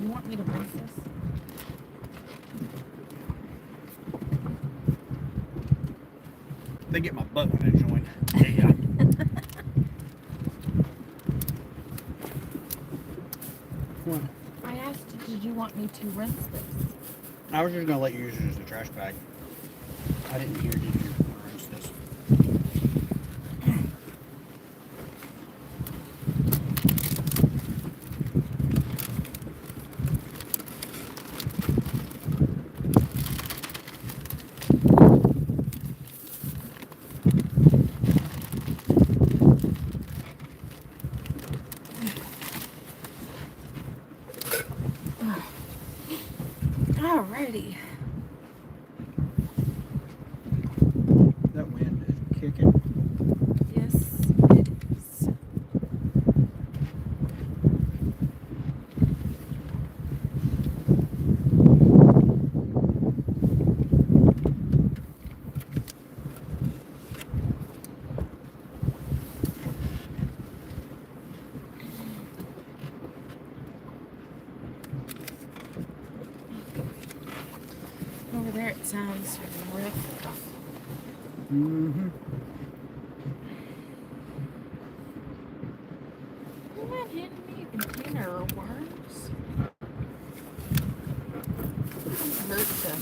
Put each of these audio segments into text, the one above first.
you want me to rinse this? They get my butt when I join. Yeah. What? I asked, did you want me to rinse this? I was just gonna let you use it as a trash bag. I didn't hear. Did you rinse this? Alrighty. That wind is kicking. Yes, it is. Over there it sounds rough. Mm-hmm. You mind handing me a container of worms? Hurt to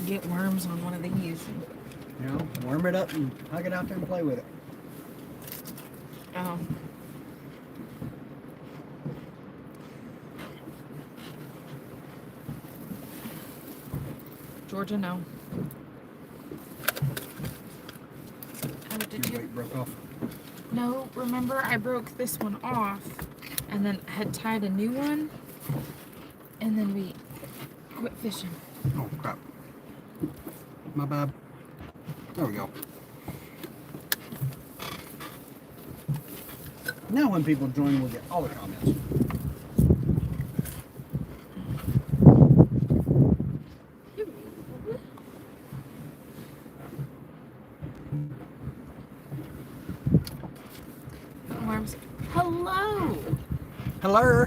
get worms on one of these. You know, warm it up and hug it out there and play with it. Georgia, no. Oh, did Your you? weight broke off. No, remember I broke this one off and then had tied a new one and then we quit fishing. Oh crap. My bad. There we go. Now when people join, we'll get all the comments. Worms. Hello! Hello.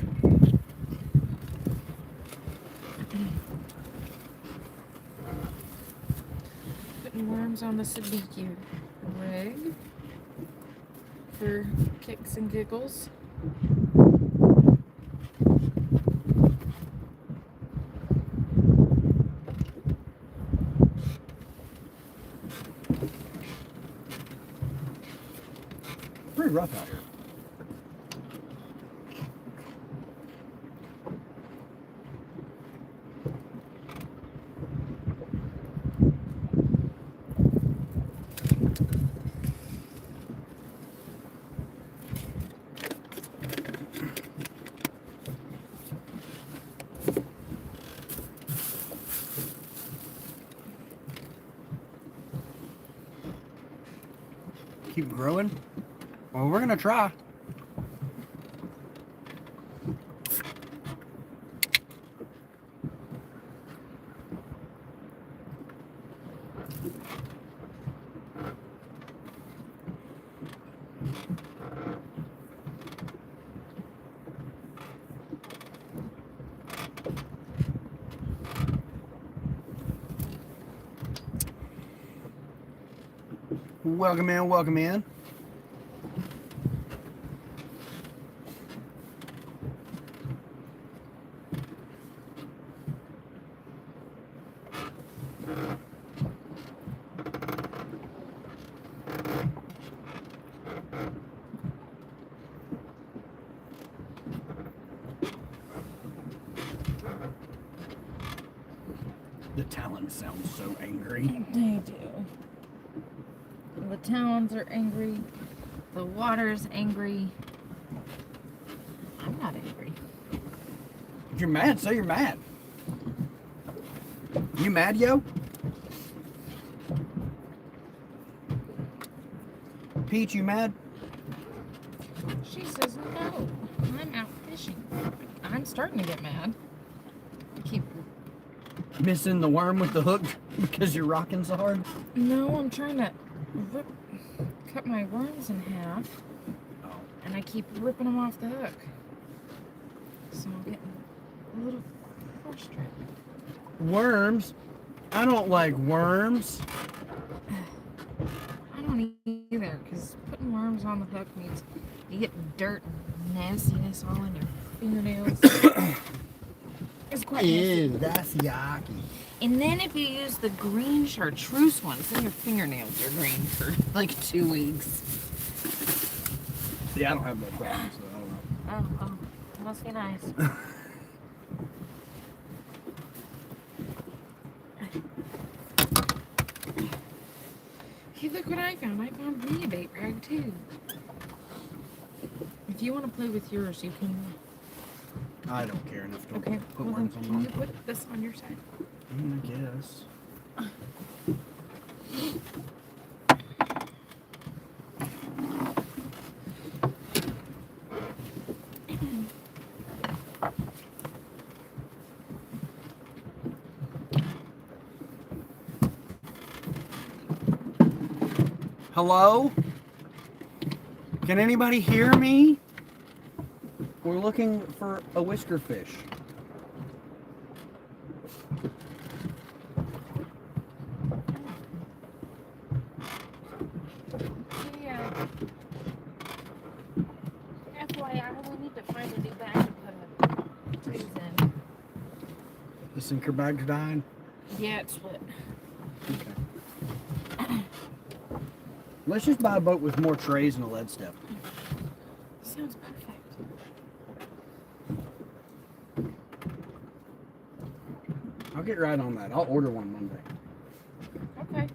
Putting worms on the sabiki rig for kicks and giggles. Pretty rough out here. Keep growing? Well, we're gonna try. Welcome in, welcome in. The talons sound so angry. They do. The talons are angry. The water's angry. I'm not angry. If you're mad, say you're mad. You mad, yo? Peach, you mad? She says no. I'm out fishing. I'm starting to get mad. I keep. Missing the worm with the hook because you're rocking so hard? No, I'm trying to cut my worms in half, Oh. and I keep ripping them off the hook. So I'm getting a little frustrated. Worms? I don't like worms. I don't either, because putting worms on the hook means you get dirt and nastiness all in your fingernails. It's quite nasty. Ew, that's yucky. And then if you use the green chartreuse ones, then your fingernails are green for like 2 weeks. Yeah, I don't have no problem, so I don't know. Oh, must be nice. Hey, look what I found. I found me a bait rag too. If you want to play with yours, you can. I don't care enough to Okay, put well then, worms on can you mine. put this on your side? I guess. Hello? Can anybody hear me? We're looking for a whisker fish. Yeah. FYI, we need to find a new bag to put trees in. The sinker bag's dying? Yeah, it's split. Okay. Let's just buy a boat with more trays and a lead step. Sounds perfect. I'll get right on that. I'll order one Monday. Okay.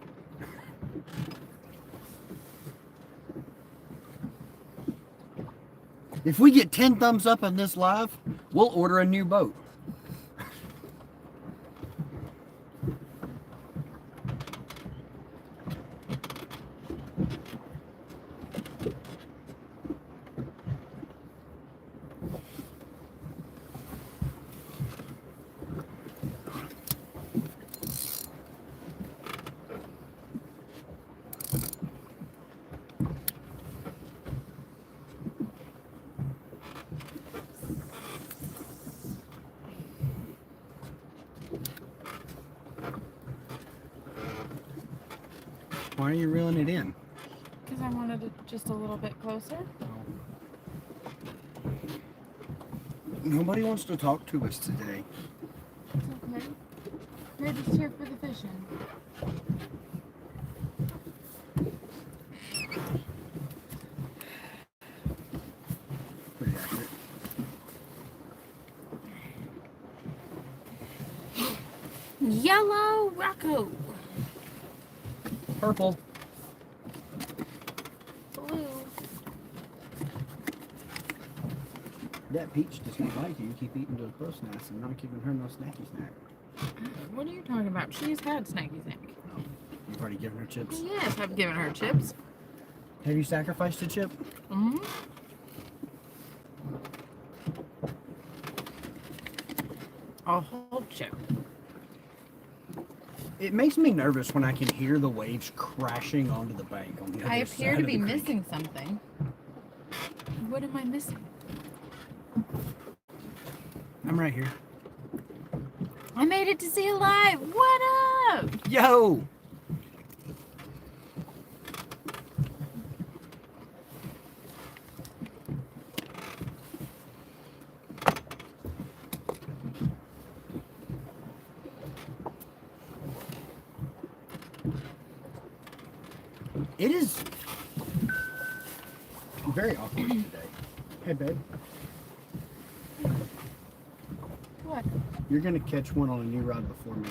If we get 10 thumbs up on this live, we'll order a new boat. Why are you reeling it in? Because I wanted it just a little bit closer. Nobody wants to talk to us today. It's okay. We're just here for the fishing. Pretty accurate. Yellow Rocco. Purple. Blue. That peach does not like you. You keep eating the crow's nest and not giving her no snacky snack. What are you talking about? She's had snacky snack. You've already given her chips. Yes, I've given her chips. Have you sacrificed a chip? Mm-hmm. A whole chip. It makes me nervous when I can hear the waves crashing onto the bank on the other I side appear to of be the creek. missing something. What am I missing? I'm right here. I made it to see alive. What up? Yo! It is very awkward today. Hey, babe. What? You're going to catch one on a new rod before me.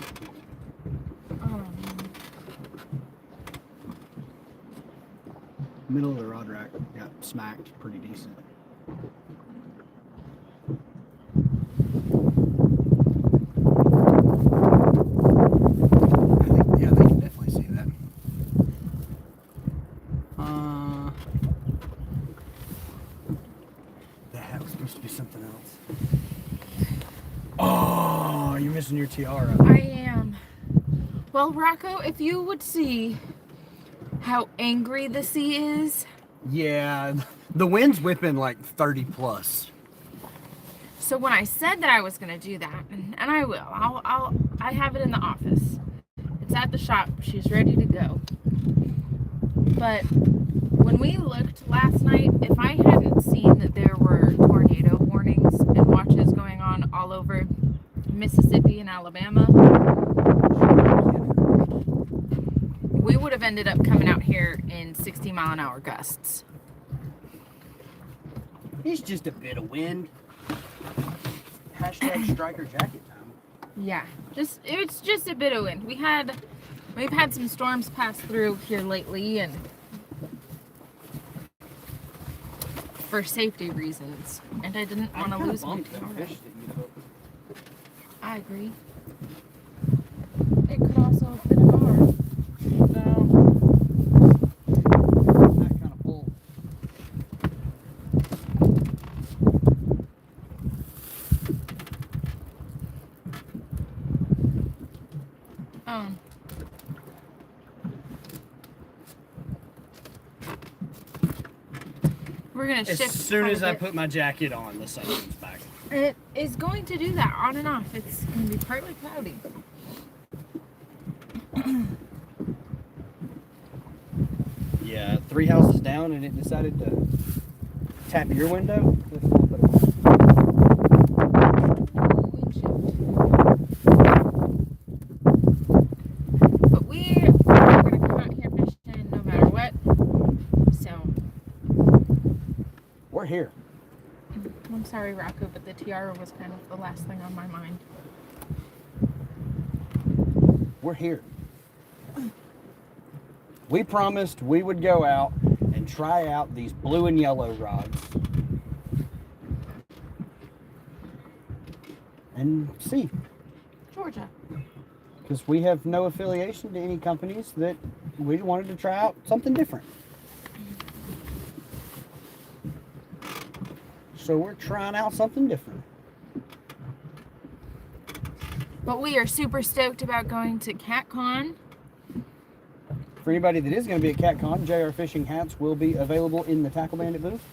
Middle of the rod rack got smacked pretty decent. Yeah, they can definitely see that. That was supposed to be something else. Oh, you're missing your tiara. I am. Well, Rocco, if you would see how angry the sea is. Yeah, the wind's whipping like 30 plus. So when I said that I was going to do that, and I will, I have it in the office. It's at the shop. She's ready to go. But when we looked last night, if I hadn't seen that there were tornado warnings and watches going on all over Mississippi and Alabama, we would have ended up coming out here in 60-mile-an-hour gusts. It's just a bit of wind. Hashtag striker jacket time. Yeah, it's just a bit of wind. We've had some storms pass through here lately, and for safety reasons, and I didn't want to lose my camera. I agree. It could also have been a bar. No. That kind of full. We're gonna shift. As soon as I put my jacket on, the sun comes back. It is going to do that on and off. It's going to be partly cloudy. Yeah, 3 houses down, and it decided to tap your window. But we're going to come out here fishing no matter what. So we're here. I'm sorry, Rocco, but the tiara was kind of the last thing on my mind. We're here. We promised we would go out and try out these blue and yellow rods and see. Georgia. Because we have no affiliation to any companies, that we wanted to try out something different. So we're trying out something different. But we are super stoked about going to CatCon. For anybody that is going to be at CatCon, JayRFishing hats will be available in the Tackle Bandit booth.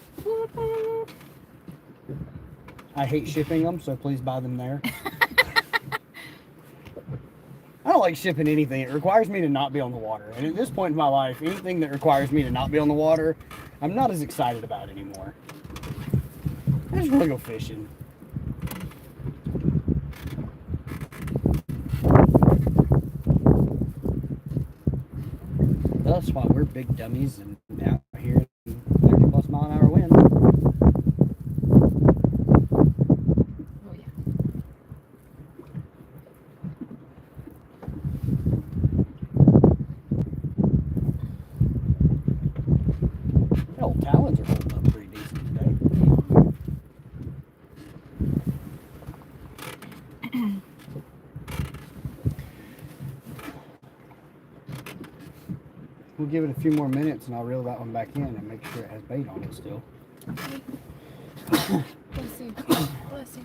I hate shipping them, so please buy them there. I don't like shipping anything. It requires me to not be on the water. And at this point in my life, anything that requires me to not be on the water, I'm not as excited about anymore. I just want to go fishing. That's why we're big dummies and out here in 30+ mile an hour wind. Oh, yeah. The old talons are holding up pretty decent today. We'll give it a few more minutes and I'll reel that one back in and make sure it has bait on it still. Okay. Bless you. Bless you.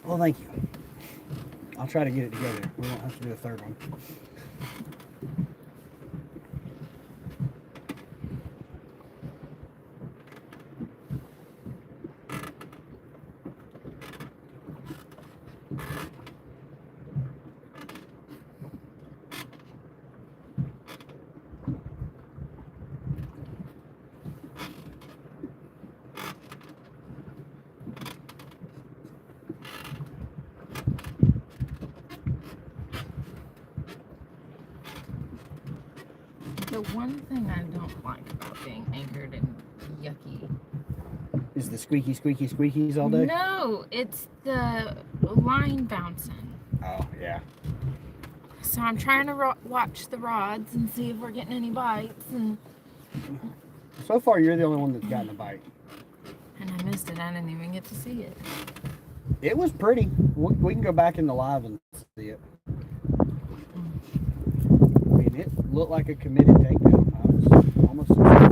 Well, thank you. I'll try to get it together. We won't have to do a third one. The one thing I don't like about being anchored in yucky. Is the squeakies all day? No, it's the line bouncing. Oh, yeah. So I'm trying to watch the rods and see if we're getting any bites. And So far, you're the only one that's gotten a bite. I missed it. I didn't even get to see it. It was pretty. We can go back in the live and see it. I mean, it looked like a committed takedown. I was almost excited.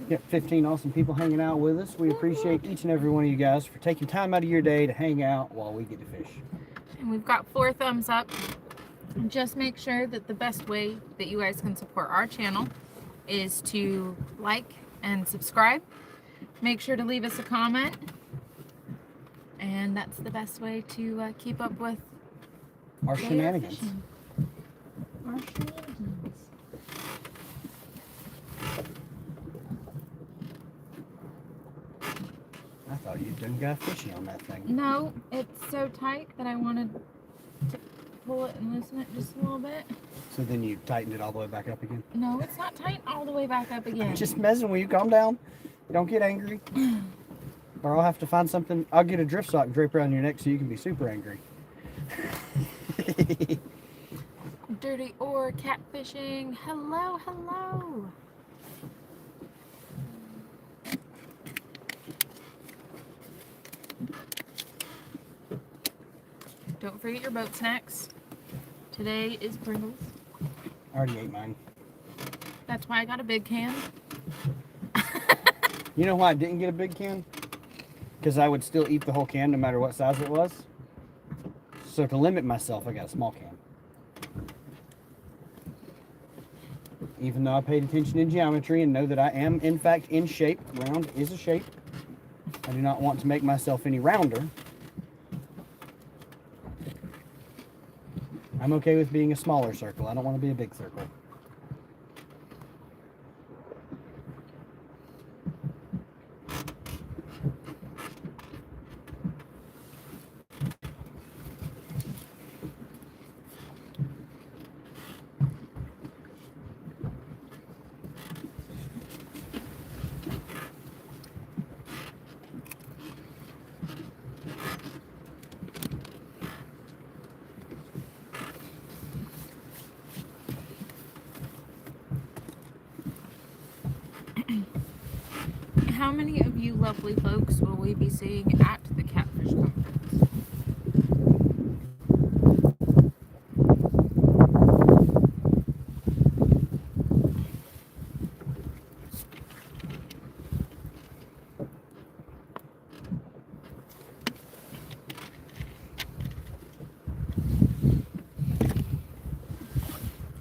Got 15 awesome people hanging out with us. We appreciate each and every one of you guys for taking time out of your day to hang out while we get to fish. And we've got 4 thumbs up. Just make sure that the best way that you guys can support our channel is to like and subscribe. Make sure to leave us a comment. And that's the best way to keep up with Our shenanigans. JayRFishing. Our shenanigans. I thought you'd done guy fishing on that thing. No, it's so tight that I wanted to pull it and loosen it just a little bit. So then you tightened it all the way back up again? No, it's not tight all the way back up again. I'm just messing with you. Calm down. Don't get angry. Or I'll have to find something. I'll get a drift sock and drape around your neck so you can be super angry. Dirty Ore Catfishing. Hello, hello. Don't forget your boat snacks. Today is Pringles. I already ate mine. That's why I got a big can. You know why I didn't get a big can? Because I would still eat the whole can no matter what size it was. So to limit myself, I got a small can. Even though I paid attention in geometry and know that I am in fact in shape, round is a shape. I do not want to make myself any rounder. I'm okay with being a smaller circle. I don't want to be a big circle. How many of you lovely folks will we be seeing at the Catfish Conference?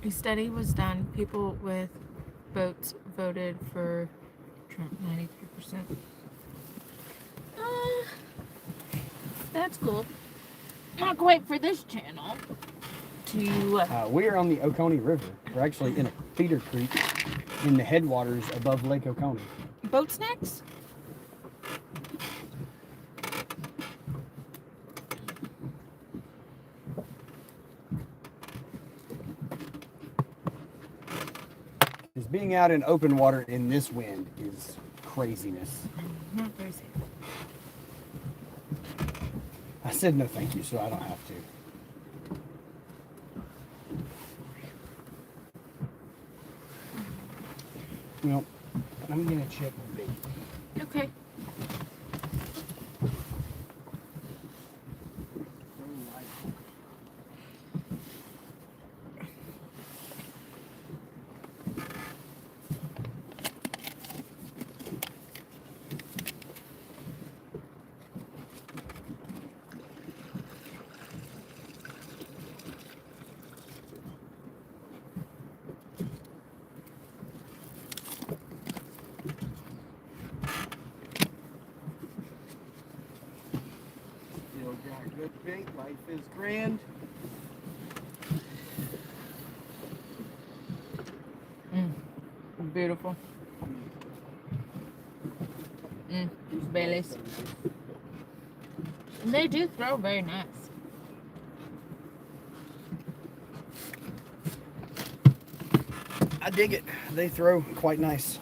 A study was done. People with boats voted for Trump 93%. That's cool. Not quite for this channel. We are on the Oconee River. We're actually in a feeder creek in the headwaters above Lake Oconee. Boat snacks? Because being out in open water in this wind is craziness. Not very safe. I said no thank you, so I don't have to. Well, I'm gonna check the bait. Okay. Still got good bait. Life is grand. Beautiful. Baileys. They do throw very nice. I dig it. They throw quite nice.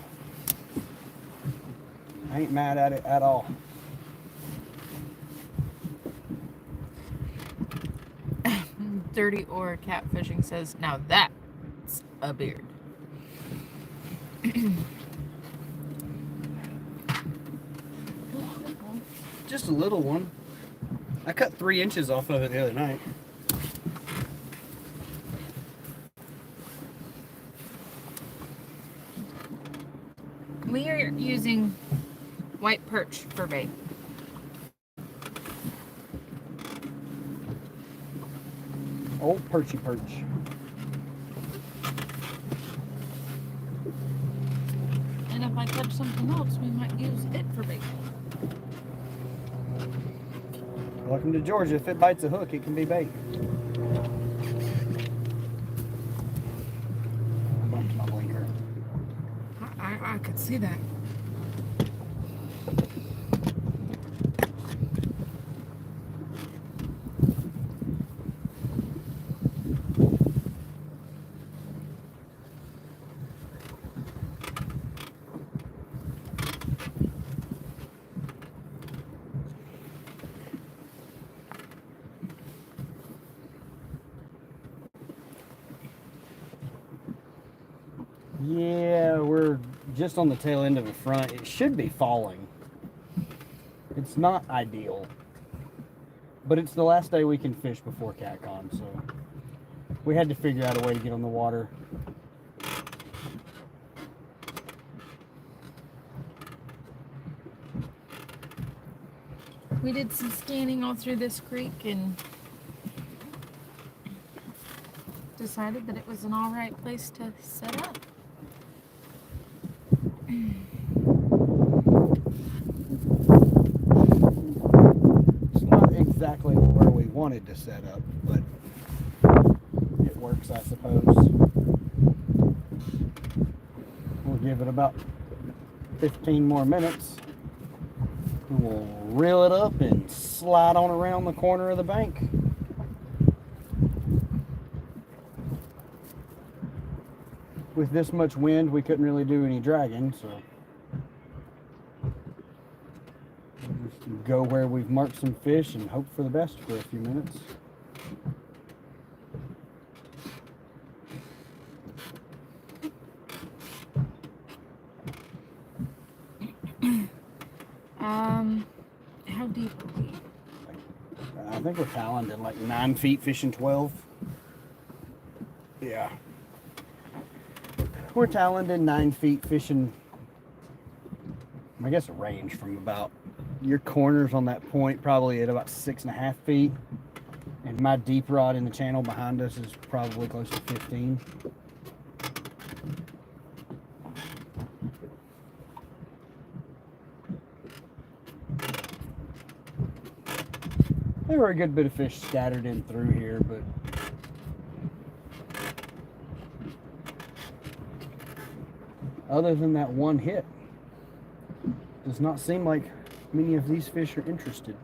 I ain't mad at it at all. Dirty Ore Catfishing says, now that's a beard. Just a little one. I cut 3 inches off of it the other night. We are using white perch for bait. Old perchy perch. And if I catch something else, we might use it for bait. Welcome to Georgia. If it bites a hook, it can be bait. I bumped my blinker. I could see that. Yeah, we're just on the tail end of the front. It should be falling. It's not ideal, but it's the last day we can fish before CatCon, so we had to figure out a way to get on the water. We did some scanning all through this creek and decided that it was an alright place to set up. It's not exactly where we wanted to set up, but it works, I suppose. We'll give it about 15 more minutes. And we'll reel it up and slide on around the corner of the bank. With this much wind, we couldn't really do any dragging, so we'll just go where we've marked some fish and hope for the best for a few minutes. How deep are we? I think we're talented like 9 feet, fishing 12. Yeah. We're talented 9 feet, fishing, I guess, a range from about your corners on that point, probably at about 6.5 feet. And my deep rod in the channel behind us is probably close to 15. There were a good bit of fish scattered in through here, but other than that one hit, does not seem like many of these fish are interested.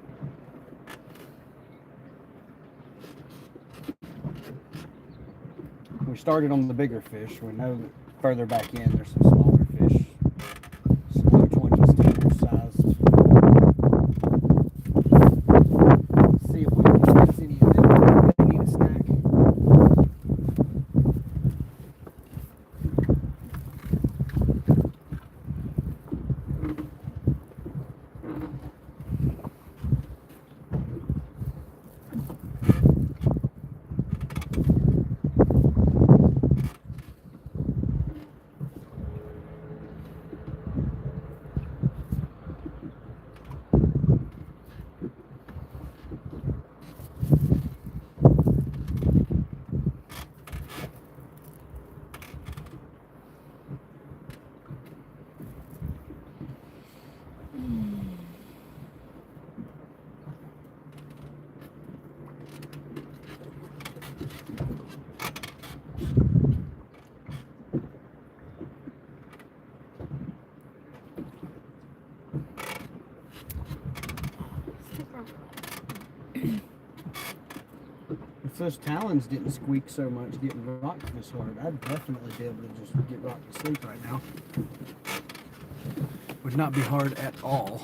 We started on the bigger fish. We know that further back in there's some smaller fish. Which one is standard sized? See if we can catch any of them. They need a snack. If those talons didn't squeak so much getting rocked this hard, I'd definitely be able to just get rocked to sleep right now. Would not be hard at all.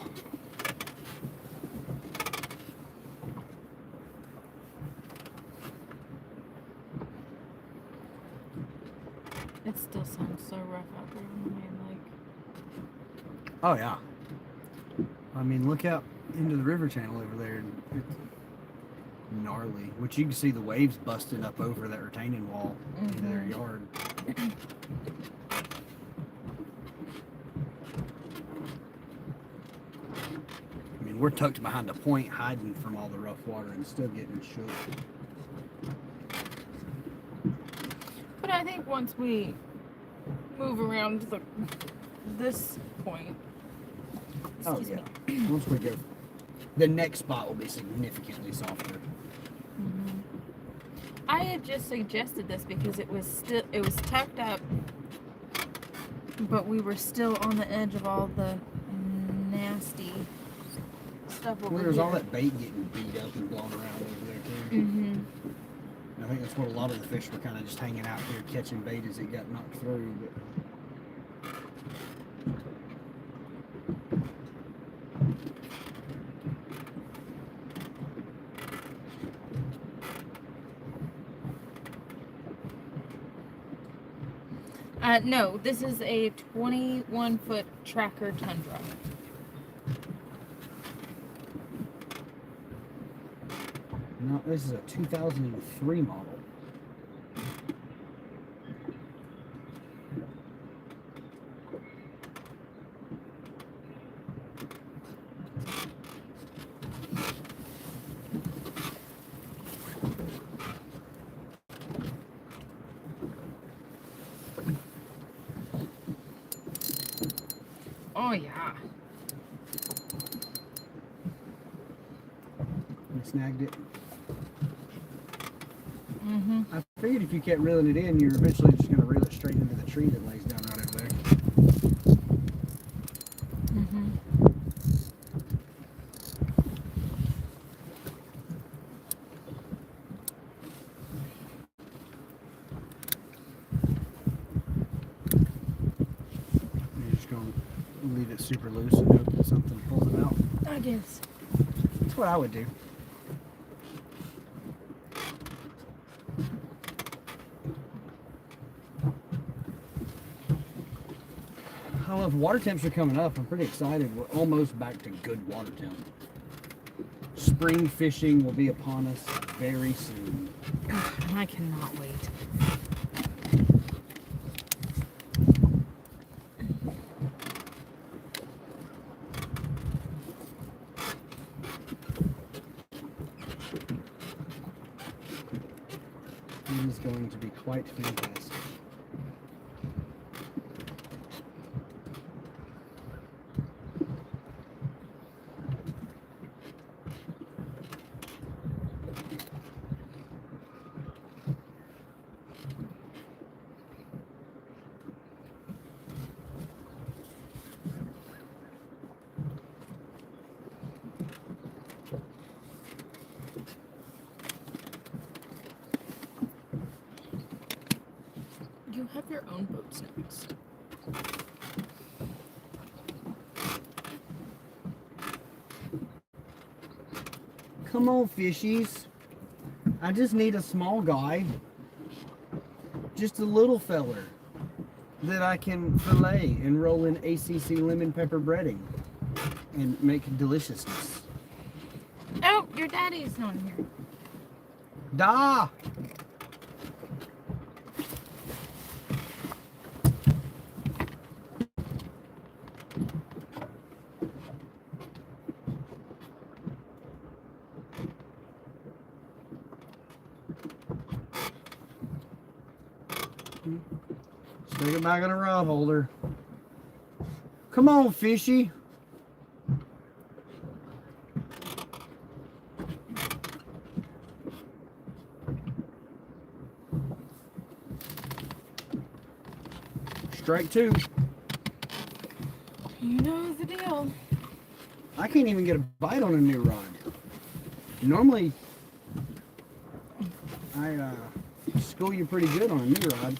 It still sounds so rough out there. I mean, like, Oh yeah. I mean, look out into the river channel over there. It's gnarly. Which you can see the waves busting up over that retaining wall into their yard. we're tucked behind a point, hiding from all the rough water and still getting shook. But I think once we move around to this point, Oh excuse yeah. me. Once we go, the next spot will be significantly softer. Mhm. I had just suggested this because it was tucked up, but we were still on the edge of all the nasty stuff over Well, there's here. all that bait getting beat up and blown around over there too. Mm-hmm. I think that's what a lot of the fish were kind of just hanging out here catching bait as it got knocked through. But No, this is a 21-foot tracker Tundra. no, this is a 2003 model. Oh yeah. You snagged it. Mm-hmm. I figured if you kept reeling it in, you're eventually just going to reel it straight into the tree that lays down right over there. Mm-hmm. You're just going to leave it super loose and hope that something pulls it out. I guess. That's what I would do. I love water temps are coming up. I'm pretty excited. We're almost back to good water temp. Spring fishing will be upon us very soon. I cannot wait. It is going to be quite fantastic. You have your own boat snacks. Come on, fishies. I just need a small guy. Just a little feller that I can fillet and roll in ACC lemon pepper breading and make deliciousness. Oh, your daddy's on here. Da! Stick it back in a rod holder. Come on, fishy. Strike two. You know the deal. I can't even get a bite on a new rod. Normally, I school you pretty good on a new rod.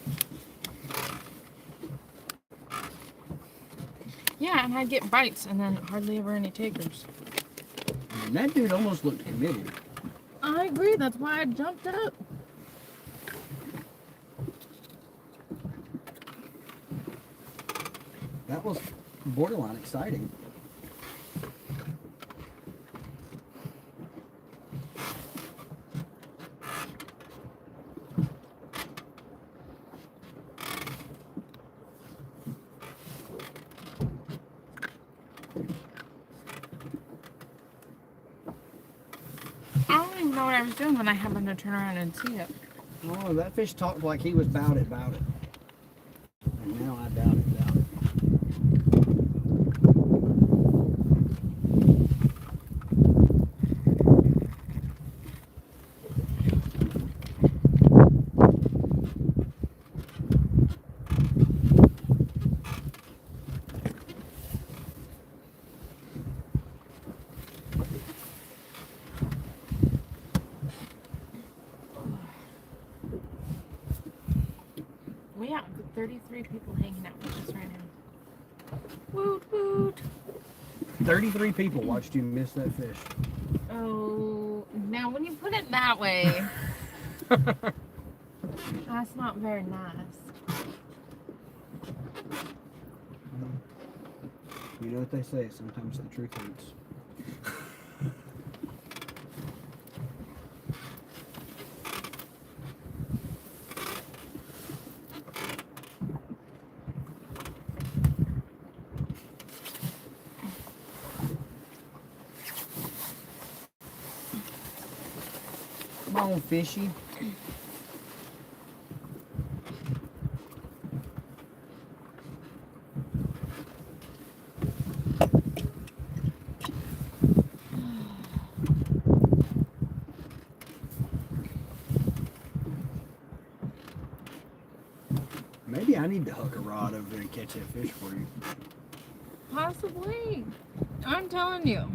Yeah, and I get bites and then hardly ever any takers. And that dude almost looked committed. I agree. That's why I jumped up. That was borderline exciting. know what I was doing when I happened to turn around and see it. Oh, that fish talked like he was about it. And now I doubt it. We have 33 people hanging out with us right now. Woot woot. 33 people watched you miss that fish. Oh, now when you put it that way, that's not very nice. You know what they say, sometimes the truth hurts. Come on, fishy. Maybe I need to hook a rod over there and catch that fish for you. Possibly. I'm telling you.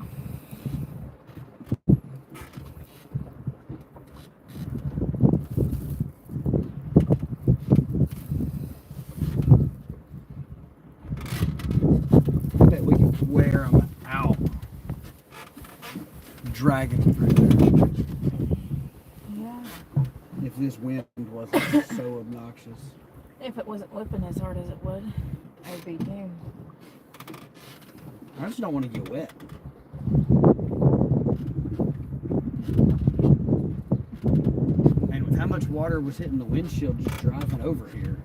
I bet we can wear them out. Dragging them through there. Yeah. If this wind wasn't so obnoxious. If it wasn't whipping as hard as it would, I'd be doomed. I just don't want to get wet. And with how much water was hitting the windshield just driving over here,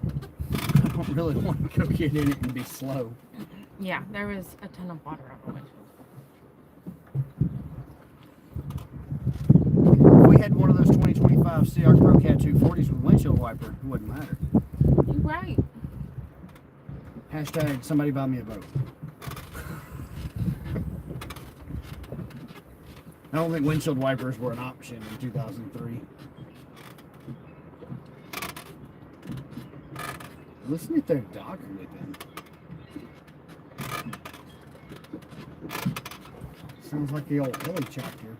I don't really want to go get in it and be slow. Yeah, there was a ton of water on the windshield. If we had one of those 2025 CR Pro Cat 240s with windshield wiper, it wouldn't matter. You're right. Hashtag somebody buy me a boat. I don't think windshield wipers were an option in 2003. Listen at their dock whipping. Sounds like the old heli tractor.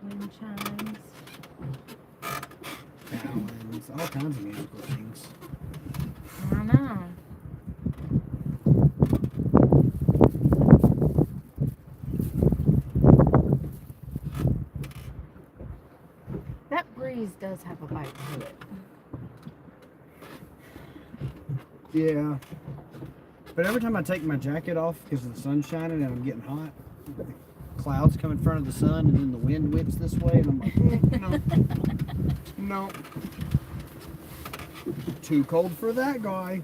Wind chimes. Gallons, all kinds of musical things. I don't know. That breeze does have a bite to it. Yeah. But every time I take my jacket off because the sun's shining and I'm getting hot, the clouds come in front of the sun and then the wind whips this way and I'm like, no. Too cold for that guy.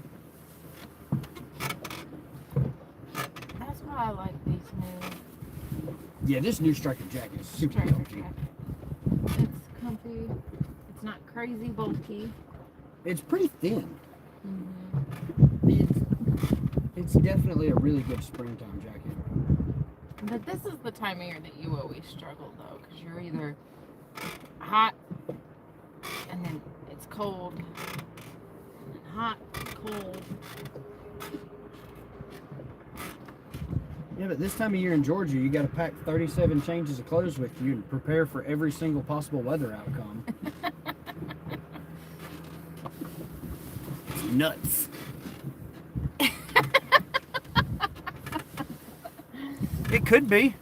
That's why I like these new Yeah, this new striker jacket is super striker comfy. jackets. It's comfy. It's not crazy bulky. It's pretty thin. Mm-hmm. It's definitely a really good springtime jacket. But this is the time of year that you always struggle though, because you're either hot and then it's cold, and then hot, cold. Yeah, but this time of year in Georgia, you got to pack 37 changes of clothes with you and prepare for every single possible weather outcome. It's nuts. It could be.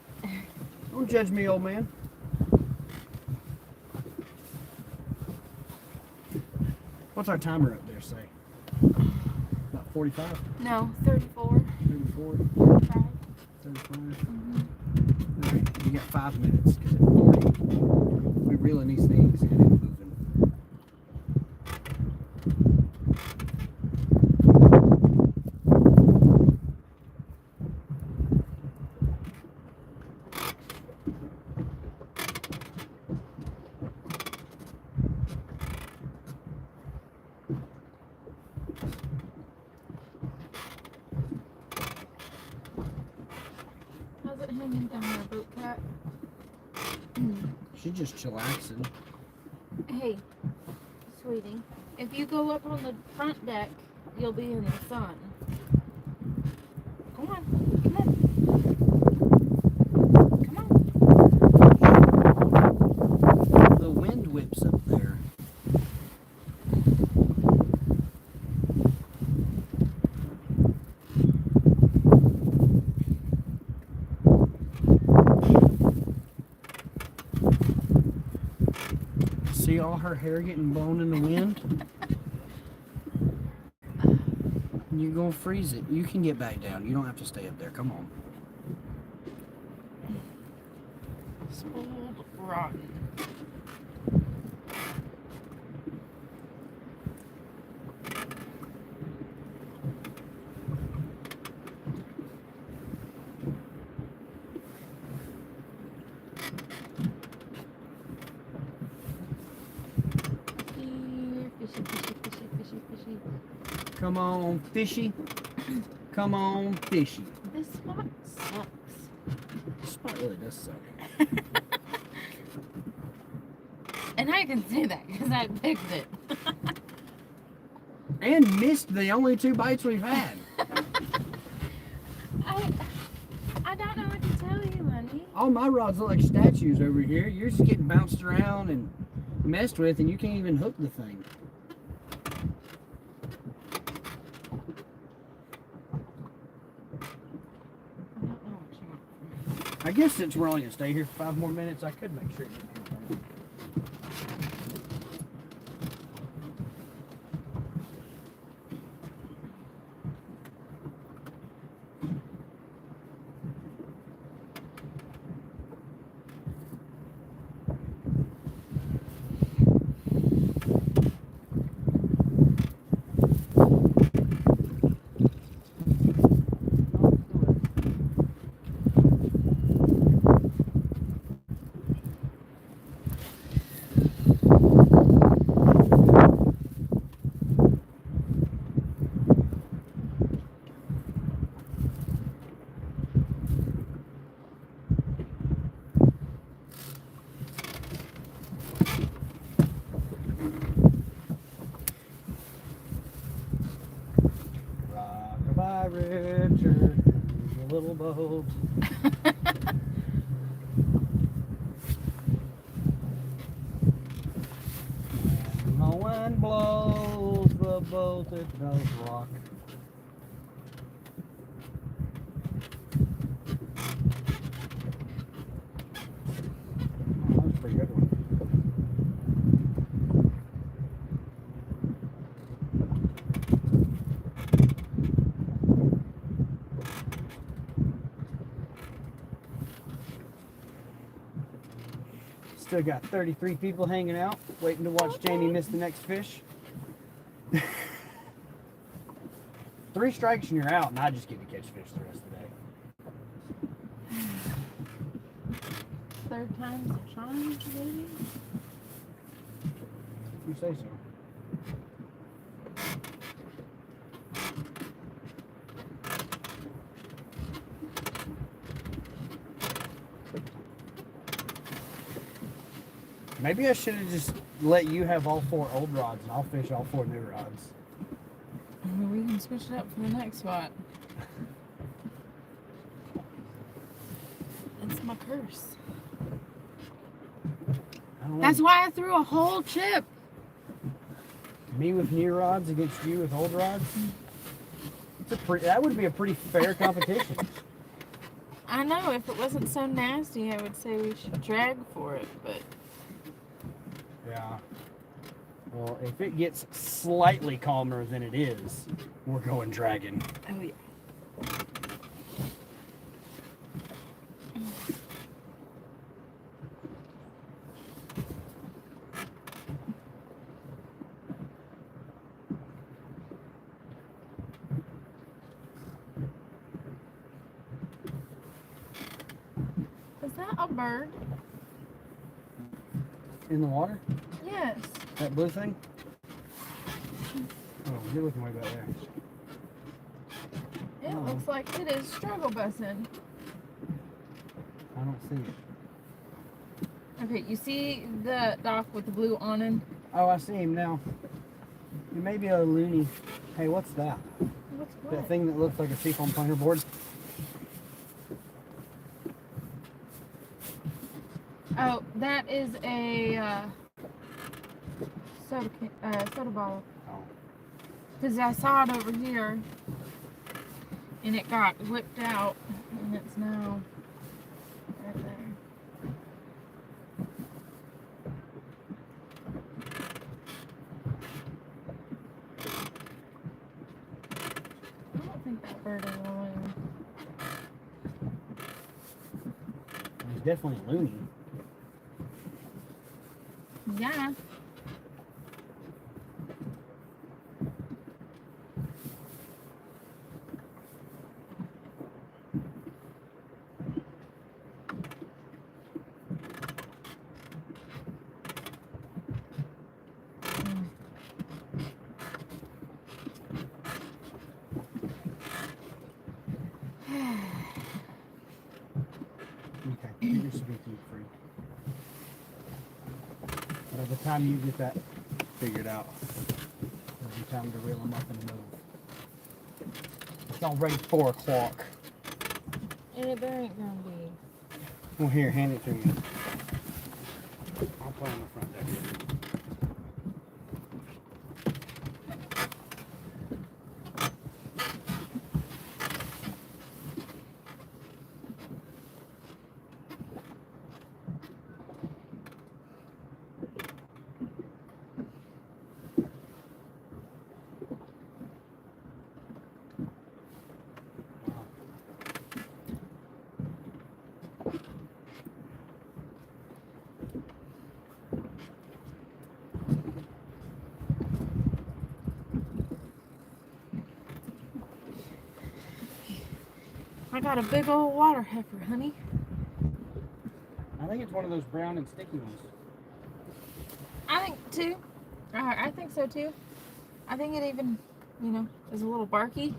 Don't judge me, old man. What's our timer up there say? About 45? No, 34, 34? 35. 35? Mm-hmm. All right, you got 5 minutes because at 40, we really need things to get it moving. hanging down there, boat cat. She's just chillaxing. Hey, sweetie, if you go up on the front deck, you'll be in the sun. Come on, come on. Come on. The wind whips up there. See all her hair getting blown in the wind? You're gonna freeze it. You can get back down. You don't have to stay up there. Come on. Spoiled rotten. Fishy, fishy, fishy, fishy, fishy. Come on, fishy. Come on, fishy. This spot sucks. This spot really does suck. And I can say that because I picked it. And missed the only 2 bites we've had. I don't know what to tell you, honey. All my rods look like statues over here. You're just getting bounced around and messed with, and you can't even hook the thing. I don't know what you want from me. I guess since we're only gonna stay here for 5 more minutes, I could make sure you get anything. Rockabye Richard, the little boat. When the wind blows, the boat it does rock. Oh, that's a pretty good one. Still got 33 people hanging out, waiting to watch Jamie miss the next fish. 3 strikes and you're out, and I just get to catch fish the rest of the day. Third time's a charm, maybe? You say so. Maybe I should have just let you have all 4 old rods and I'll fish all 4 new rods. Well, we can switch it up for the next spot. It's my curse. I don't know. That's why I threw a whole chip. Me with new rods against you with old rods. That would be a pretty fair competition. I know, if it wasn't so nasty, I would say we should drag for it, but Yeah. Well, if it gets slightly calmer than it is, we're going dragon. oh yeah. Is that a bird? In the water? Yes. That blue thing? Oh, you're looking way back there. It Oh. looks like it is struggle bussing. I don't see it. Okay, you see the dock with the blue awning? Oh, I see him now. He may be a loony. Hey, what's that? What's That what? thing that looks like a seafoam planer board? Oh, that is a soda bottle. Oh. Because I saw it over here, and it got whipped out, and it's now right there. I don't think that bird is alone. He's definitely a loony. Yeah. Okay, you're speaking free. By the time you get that figured out, it'll be time to reel them up and move. It's already 4 o'clock. And there ain't gonna be. Well, here, hand it to me. I'll play on the front deck. I got a big old water heifer, honey. I think it's one of those brown and sticky ones. I think too. I think so too. I think it even, is a little barky.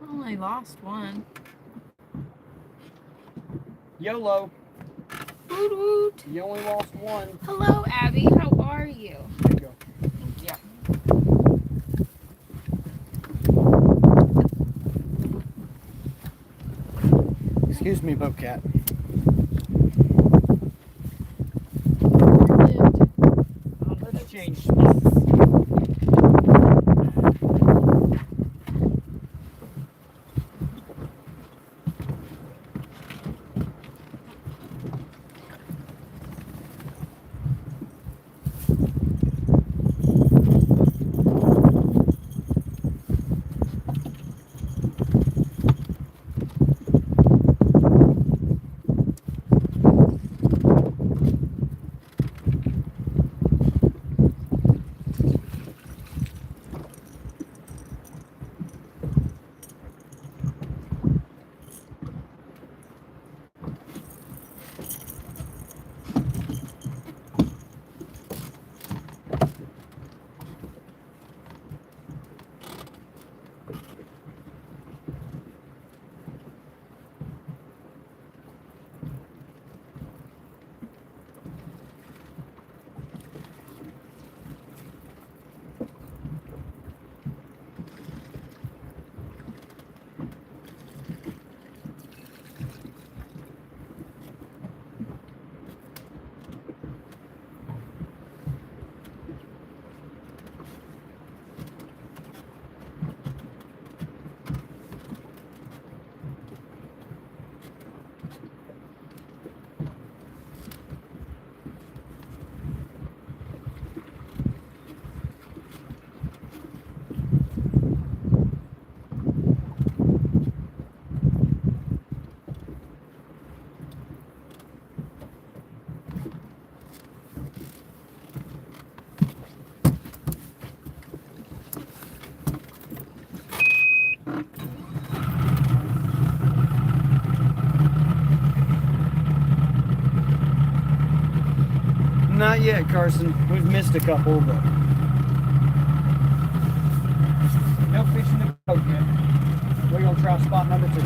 I only lost one. YOLO. Woot woot. You only lost one. Hello, Abby. How are you? There you go. Thank you. Excuse me, Bobcat. Let's change spots. not yet, Carson. We've missed a couple, but no fish in the boat yet. We're gonna try spot number 2.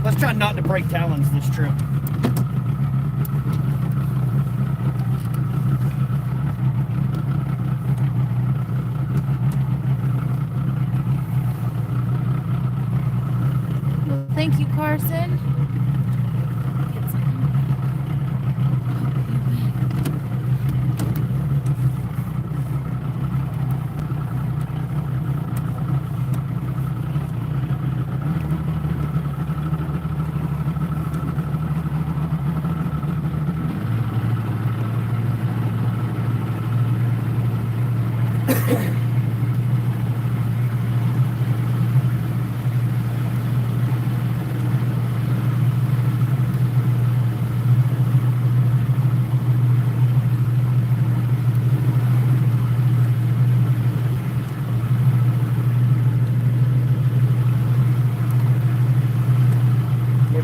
Let's try not to break talons this trip. Thank you, Carson.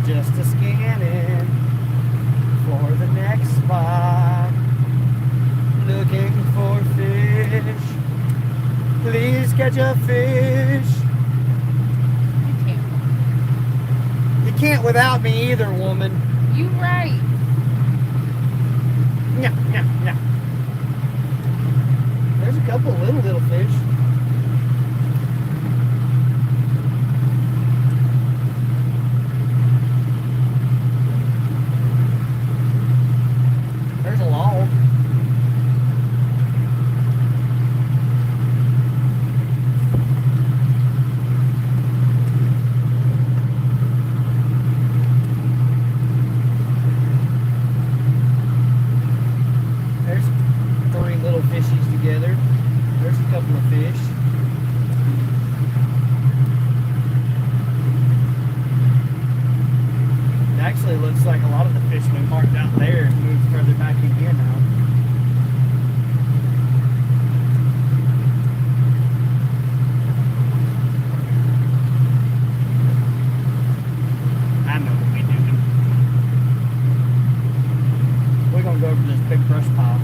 Just a scanning for the next spot, looking for fish. Please catch a fish. You can't without me either, woman. You right. Yeah, yeah, yeah. There's a couple of little fish. There's a log. There's 3 little fishies together. There's a couple of fish. It actually looks like a lot of the fish we marked out there have moved further back in here now. I know what we're doing. We're gonna go over to this big brush pile.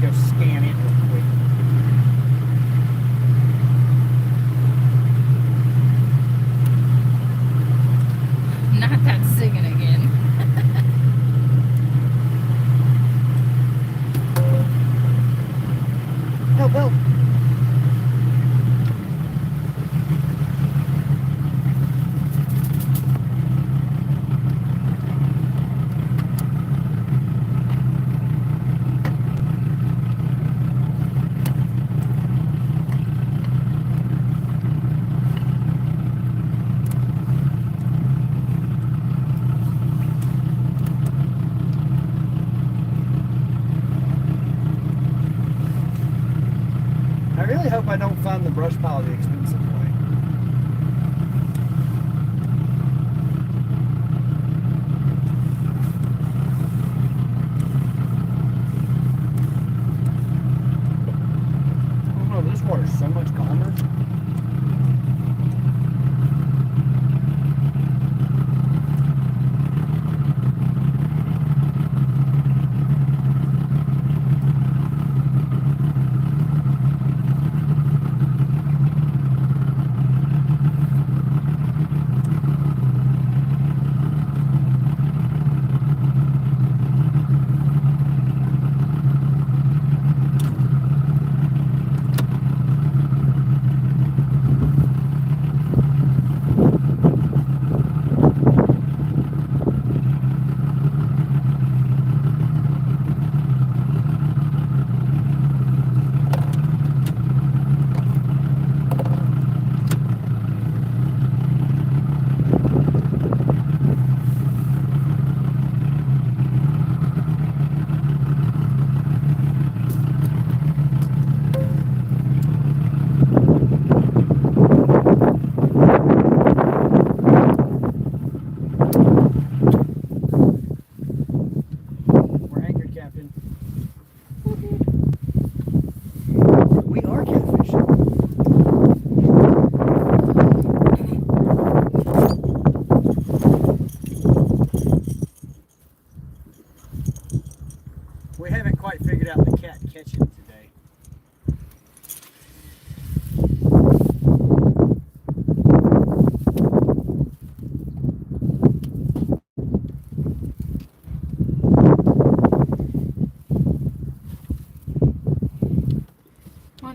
Go scan it real quick. Not that singing again. Help, help. I really hope I don't find the brush pile the expensive way. I don't know, this water's so much calmer.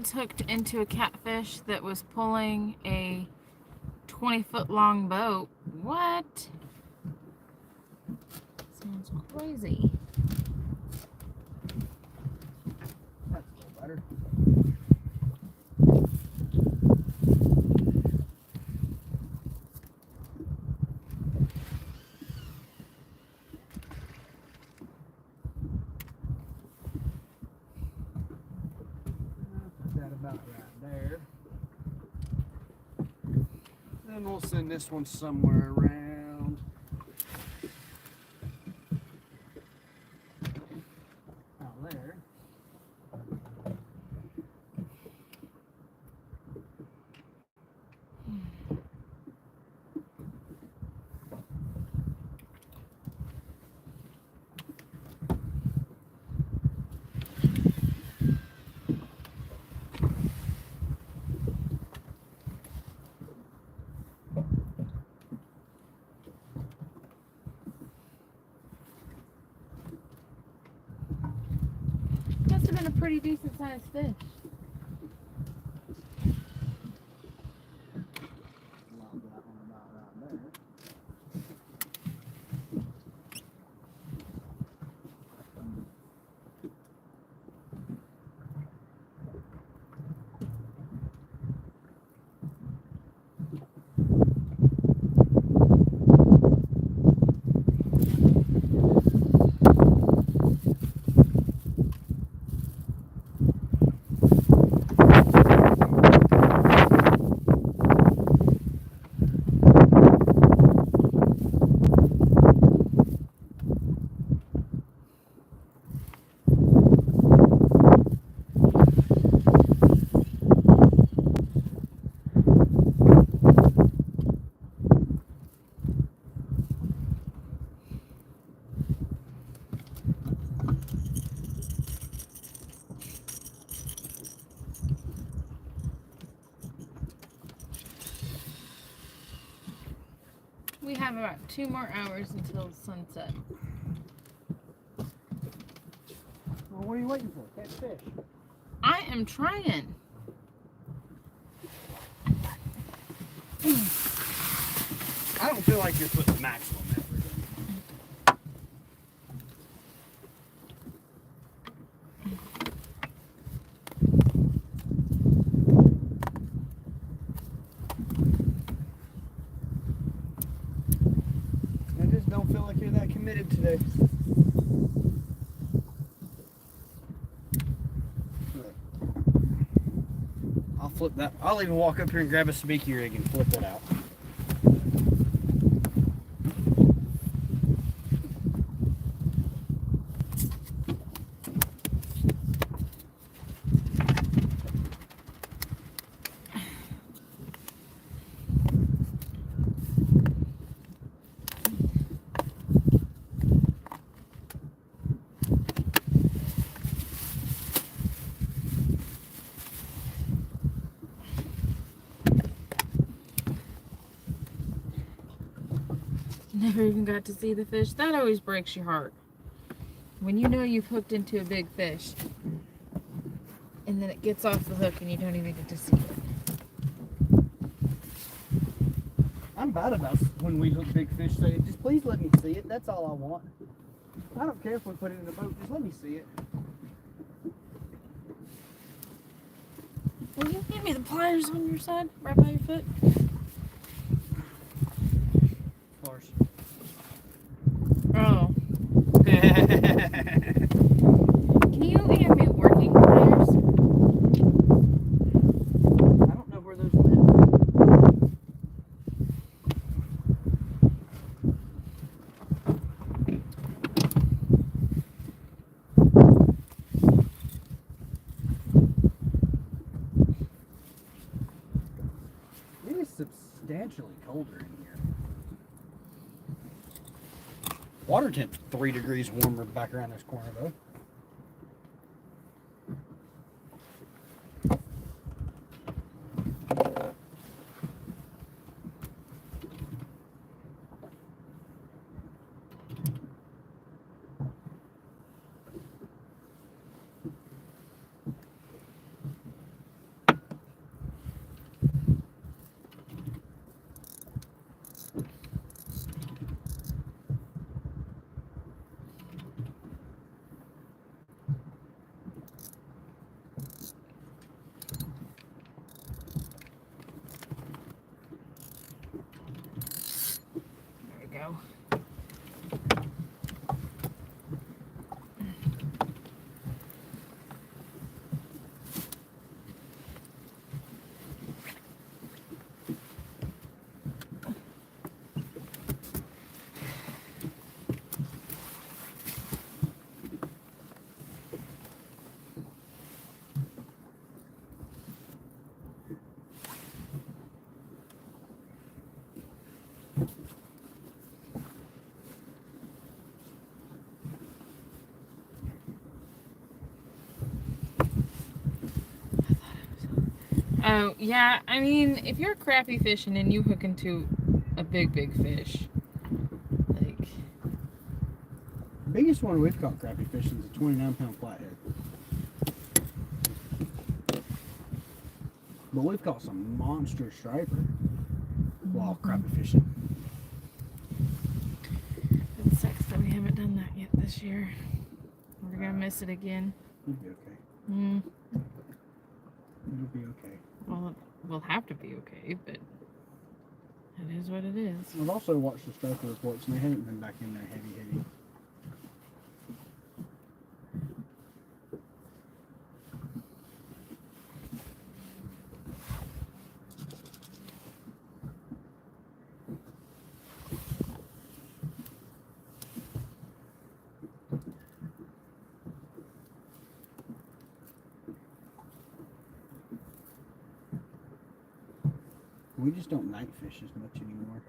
once hooked into a catfish that was pulling a 20-foot long boat. What? Sounds crazy. That's a little better. Put that about right there. Then we'll send this one somewhere around. Out there. Must have been a pretty decent sized fish. Lob that one about right there. We have about 2 more hours until sunset. Well, what are you waiting for? Catch fish. I am trying. I don't feel like you're putting maximum effort in. I just don't feel like you're that committed today. I'll flip that. I'll even walk up here and grab a speaky rig and flip it out. Never even got to see the fish. That always breaks your heart. When you know you've hooked into a big fish and then it gets off the hook and you don't even get to see it. I'm bad about when we hook big fish saying, just please let me see it. That's all I want. I don't care if we put it in the boat. Just let me see it. Will you give me the pliers on your side, right by your foot? Farce. Oh. Can you hand me working pliers? I don't know where those went. It is substantially colder in here. Water temp's 3 degrees warmer back around this corner though. Oh, yeah. I mean, if you're crappie fishing and you hook into a big fish, like, Biggest one we've caught crappie fishing is a 29-pound flathead. But we've caught some monster striper while crappie fishing. it sucks that we haven't done that yet this year. We're gonna miss it again. You'll be okay. It'll be okay. Well, we'll have to be okay, but it is what it is. I've also watched the striper reports, and they haven't been back in there heavy. We just don't night fish as much anymore.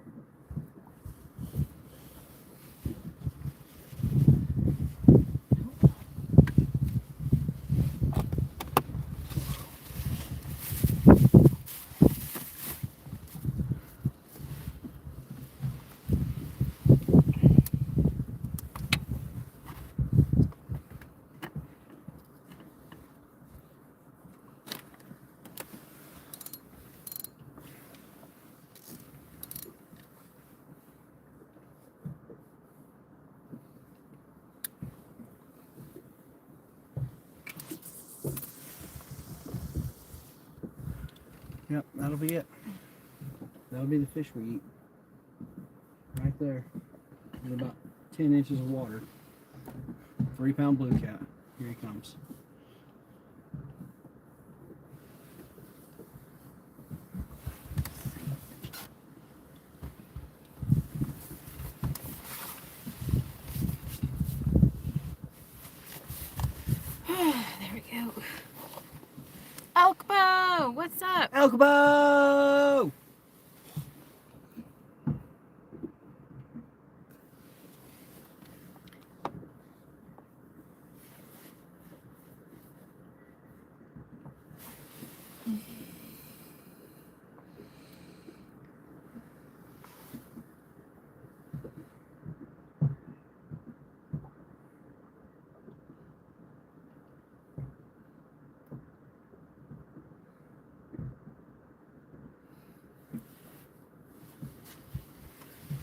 Yep, that'll be it. That'll be the fish we eat. Right there. In about 10 inches of water. 3-pound blue cat. Here he comes. There we go. Elkbo, what's up? Elkbo!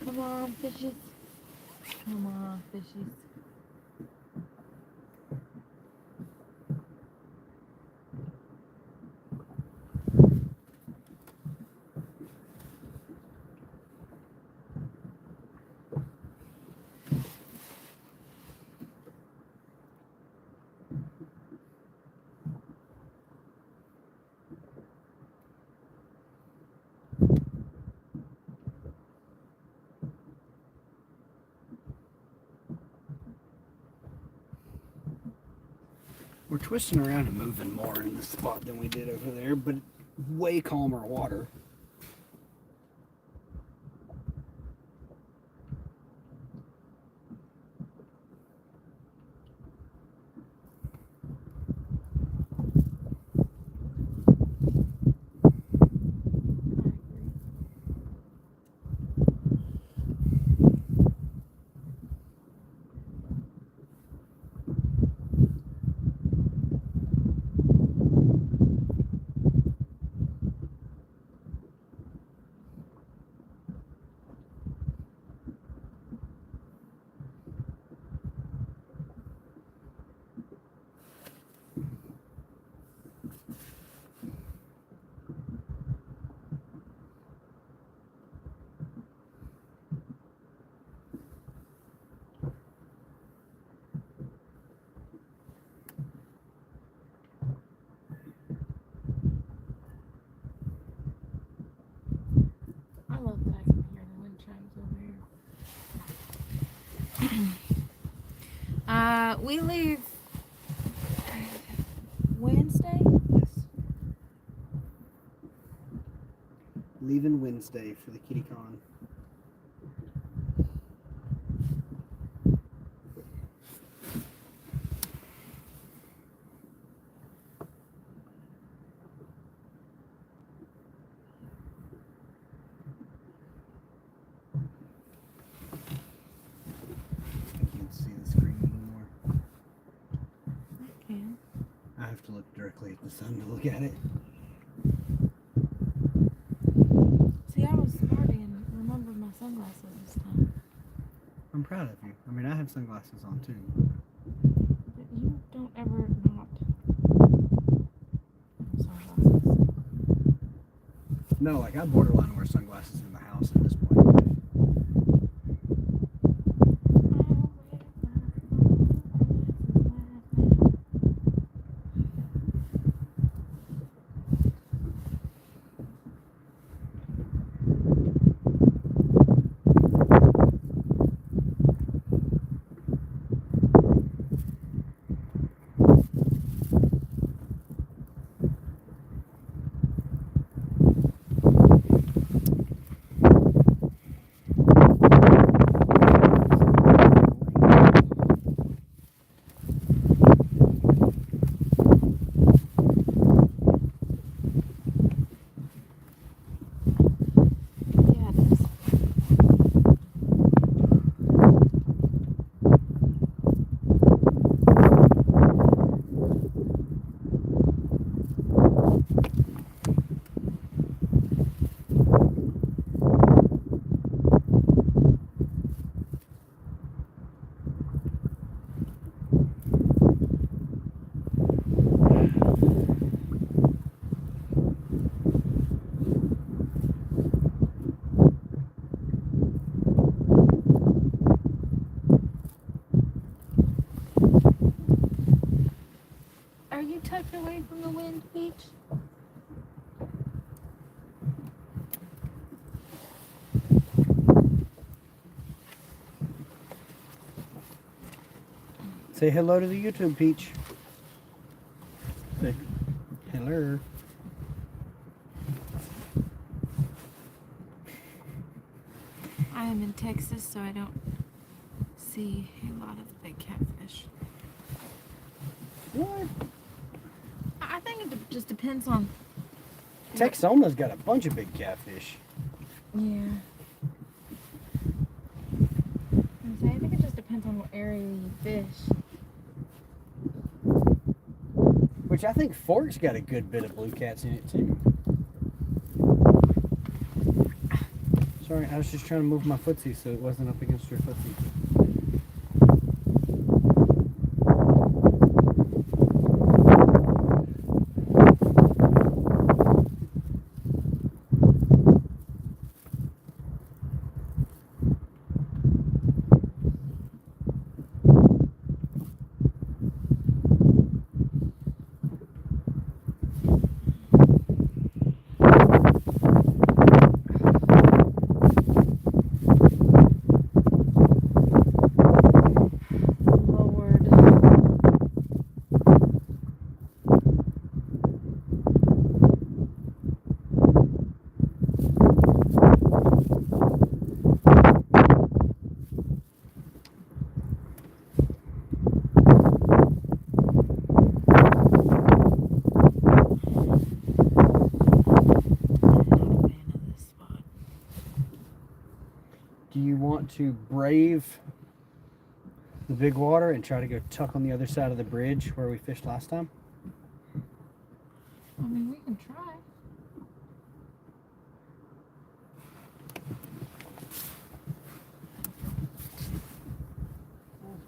Come on, fishes. Come on, fishes. We're twisting around and moving more in this spot than we did over there, but way calmer water. I love that I can hear the wind chimes over here. We leave Wednesday? Yes. Leaving Wednesday for the kitty con. directly at the sun to look at it. See, I was smarty and remembered my sunglasses this time. I'm proud of you. I mean, I have sunglasses on too. But you don't ever not have sunglasses. No, like I borderline wear sunglasses in the house at this point. Yeah, it is. Are you tucked away from the wind, Peach? Say hello to the YouTube, Peach. Say hello. I am in Texas, so I don't see a lot of big catfish. What? I think it just depends on. Texoma's got a bunch of big catfish. Yeah. I think it just depends on what area you fish. Which I think Fork's got a good bit of blue cats in it too. Sorry, I was just trying to move my footsie so it wasn't up against your footsie. Lord. Do you want to brave the big water and try to go tuck on the other side of the bridge where we fished last time? I mean, we can try.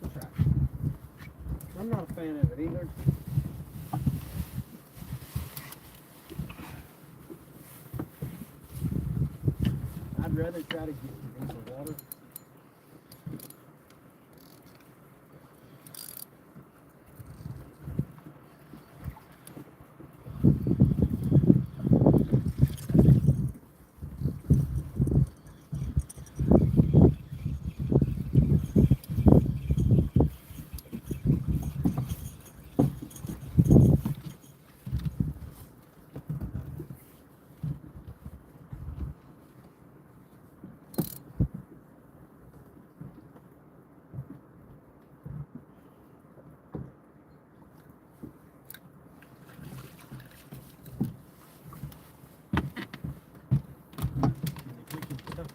Let's try. I'm not a fan of it either. I'd rather try to get into the water.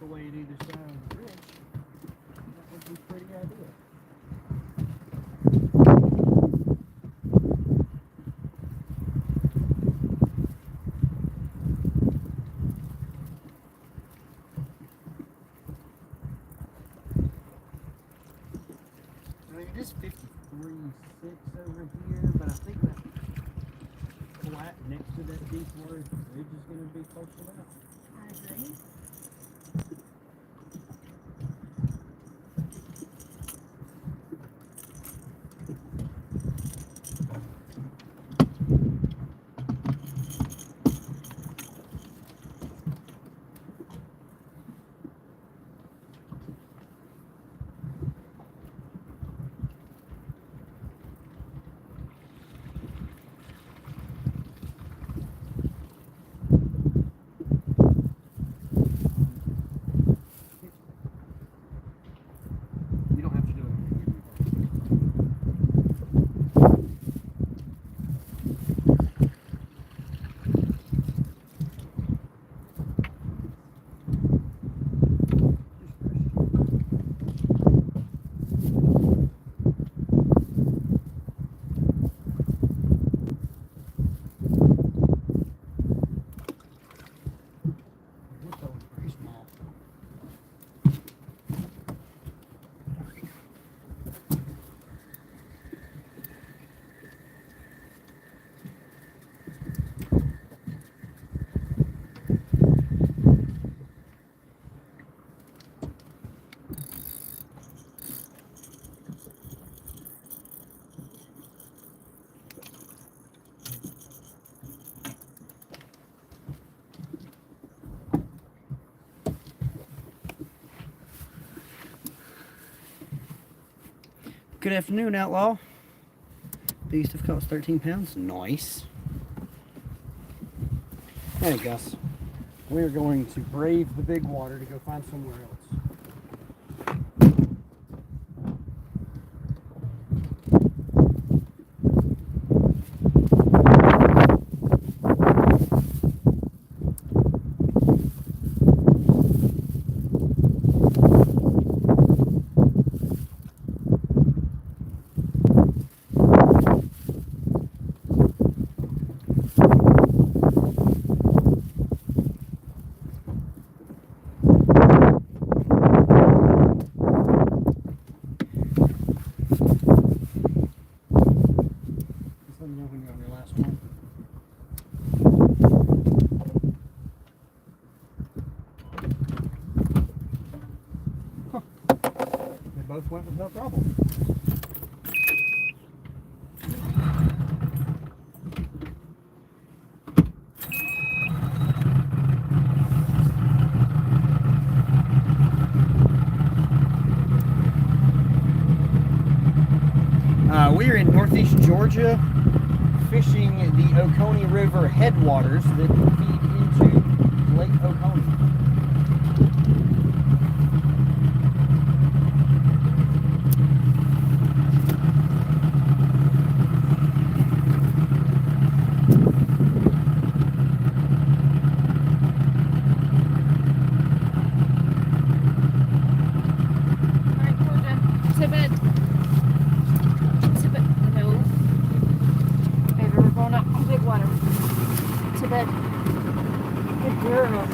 Away at either side of the bridge, that would be a pretty idea. right next to that deep water bridge is going to be close to that. I agree. You don't have to do it. Pretty small. Good afternoon, Outlaw. Biggest I've caught was 13 pounds. Nice. Hey, Gus. We are going to brave the big water to go find somewhere else. Just let me know when you're on your last one. Huh. They both went with no problem. We are in northeast Georgia, fishing the Oconee River headwaters that feed into Lake Oconee. All right, Georgia, to bed. To bed. No. Baby, we're going up on big water. To bed. Good girl.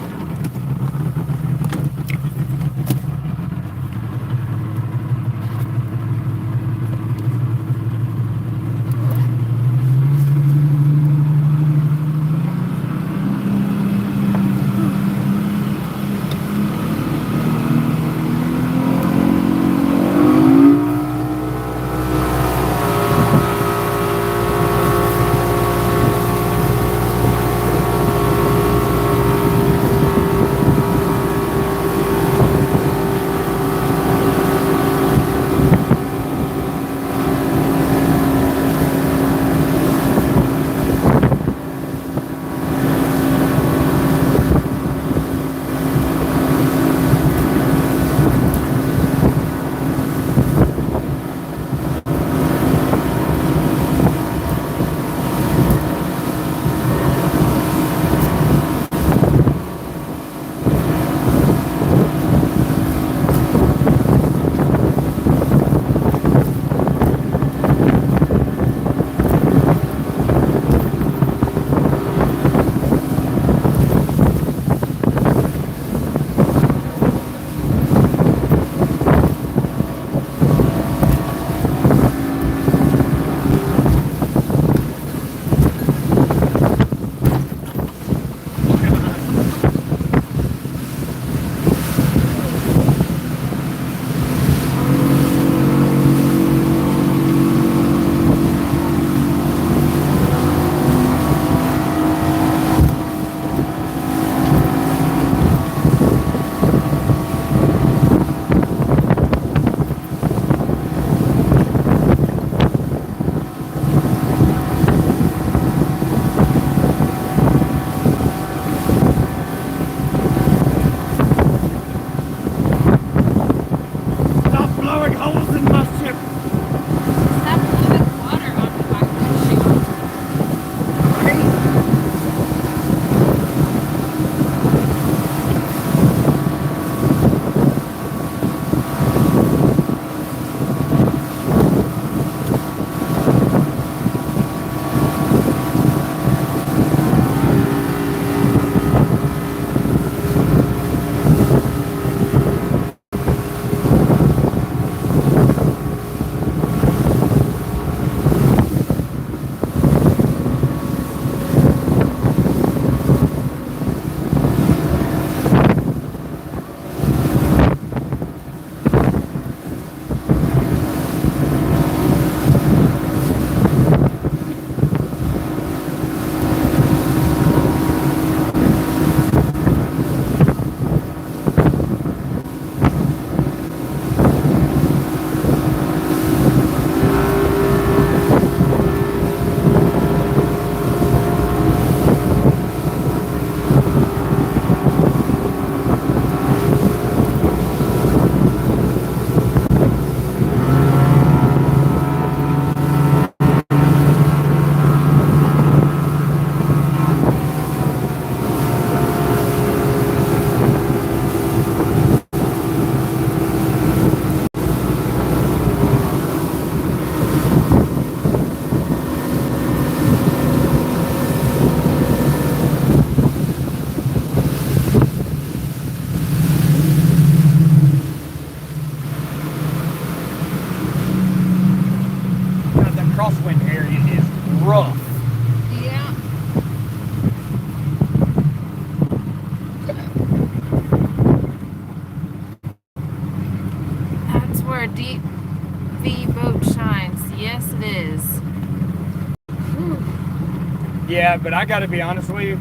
Yeah, but I gotta be honest with you,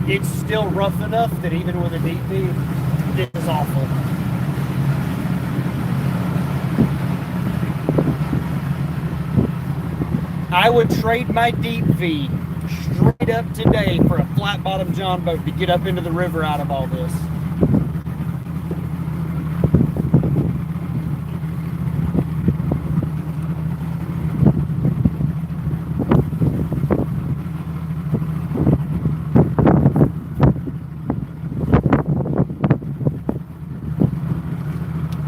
it's still rough enough that even with a deep V, this is awful. I would trade my deep V straight up today for a flat bottom John boat to get up into the river out of all this.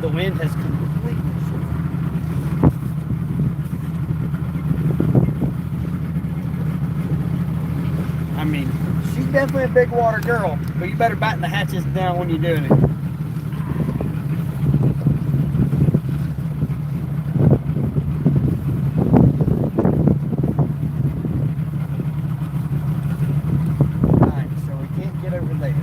The wind has completely shifted. I mean, she's definitely a big water girl, but you better batten the hatches down when you're doing it. Alright, so we can't get over there.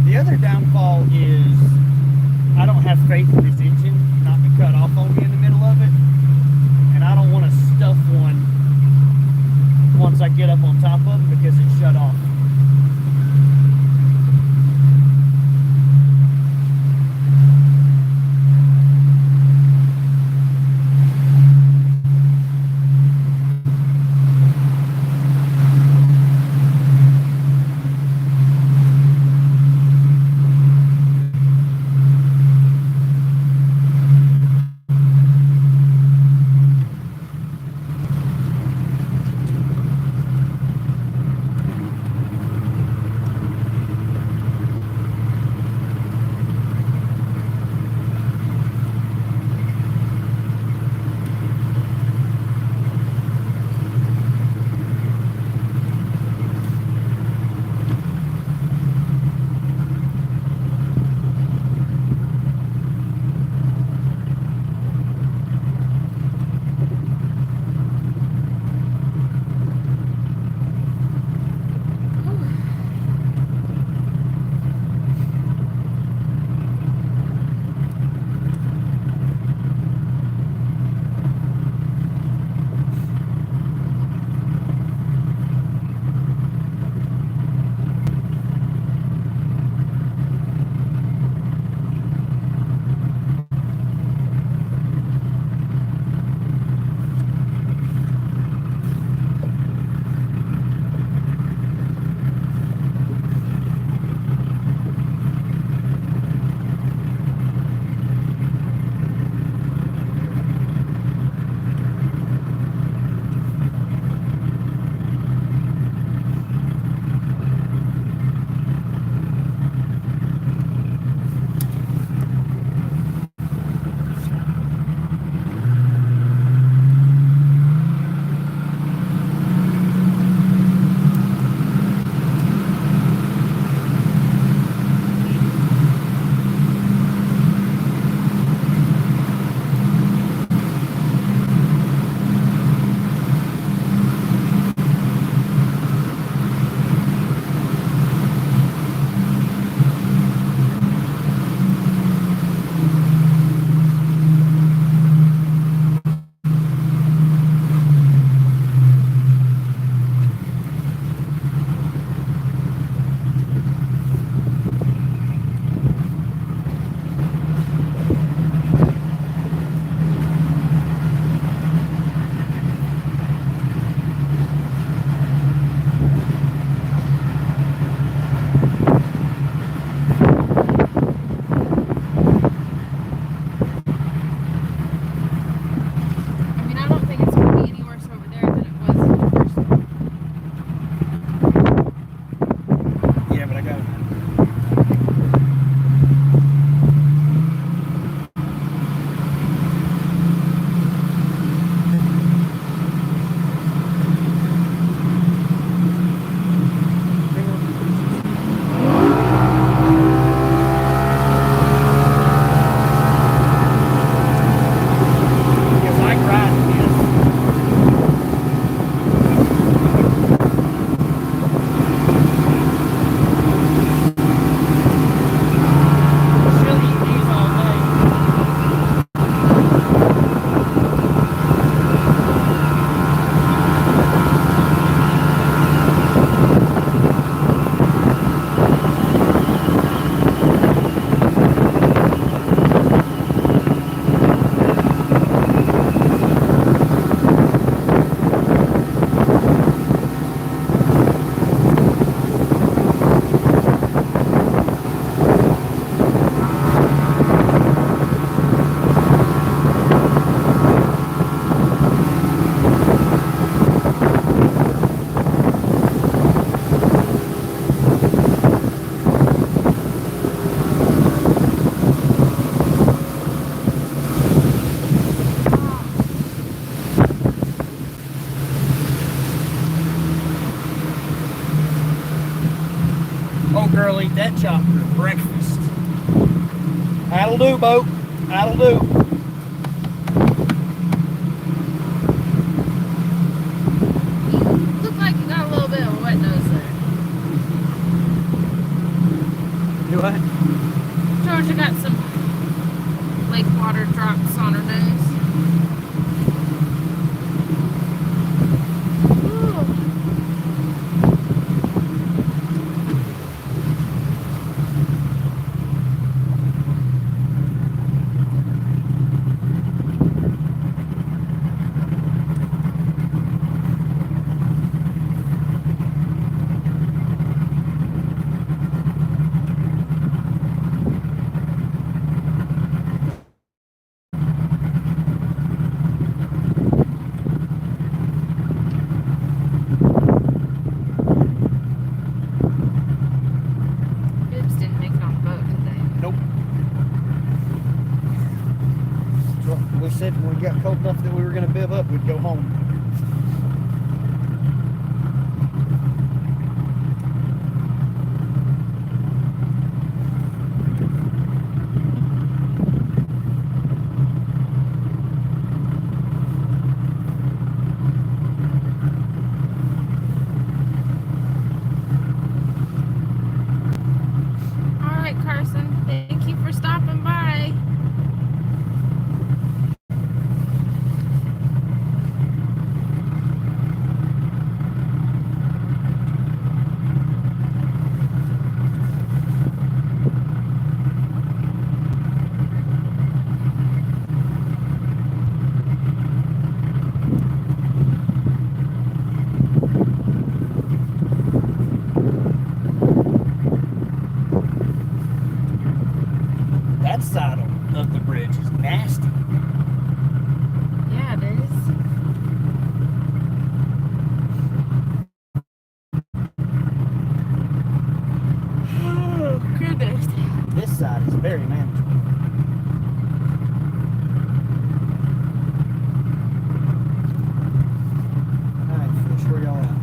The other downfall is I don't have faith in this engine not to cut off on me in the middle of it, and I don't want to stuff one once I get up on top of them because it's shut off. girl eat that chop for breakfast. That'll do, boat. That'll do. You look like you got a little bit of a wet nose there. Do what? Georgia got some lake water drops on her nose. Said when we got cold enough that we were going to bib up, we'd go home. All right, Carson. Thank you for stopping by. That side of the bridge is nasty. Yeah, it is. Oh, goodness. This side is very manageable. Alright, fish, where y'all at?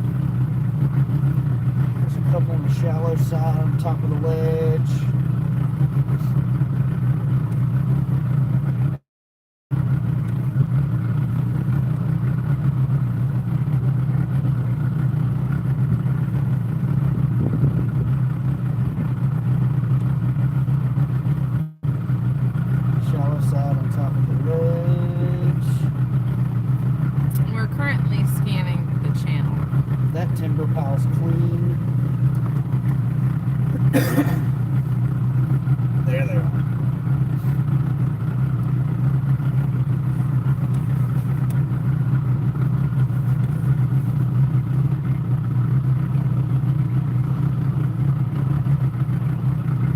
There's a couple on the shallow side on top of the ledge. Side on top of the ledge. We're currently scanning the channel. That timber pile's clean. There they are.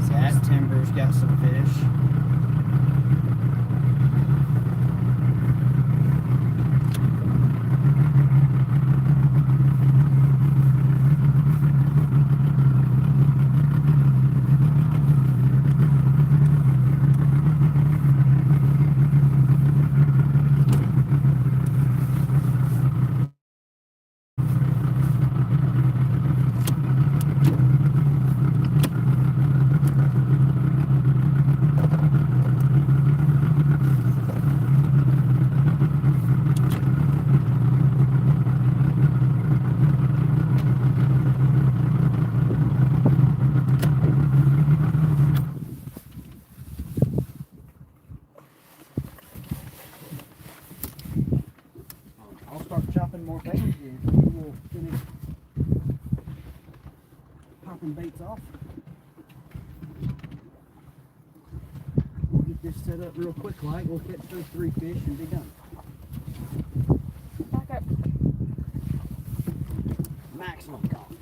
So that timber's got some fish. I'll start chopping more baits here. We will finish popping baits off. We'll get this set up real quick, like we'll catch those 3 fish and be done. Back up. Maximum confidence.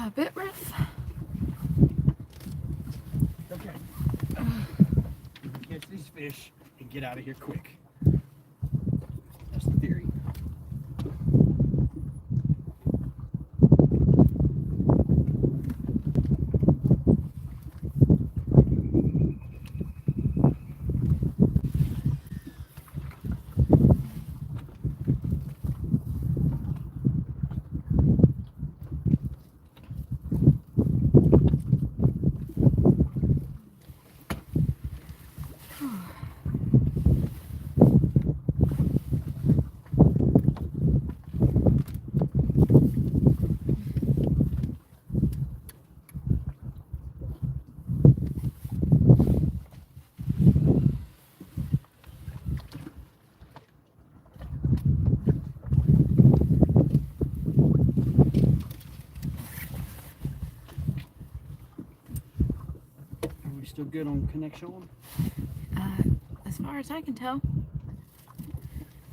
A bit rough. Okay. Catch these fish and get out of here quick. That's the theory. Still good on connection? As far as I can tell.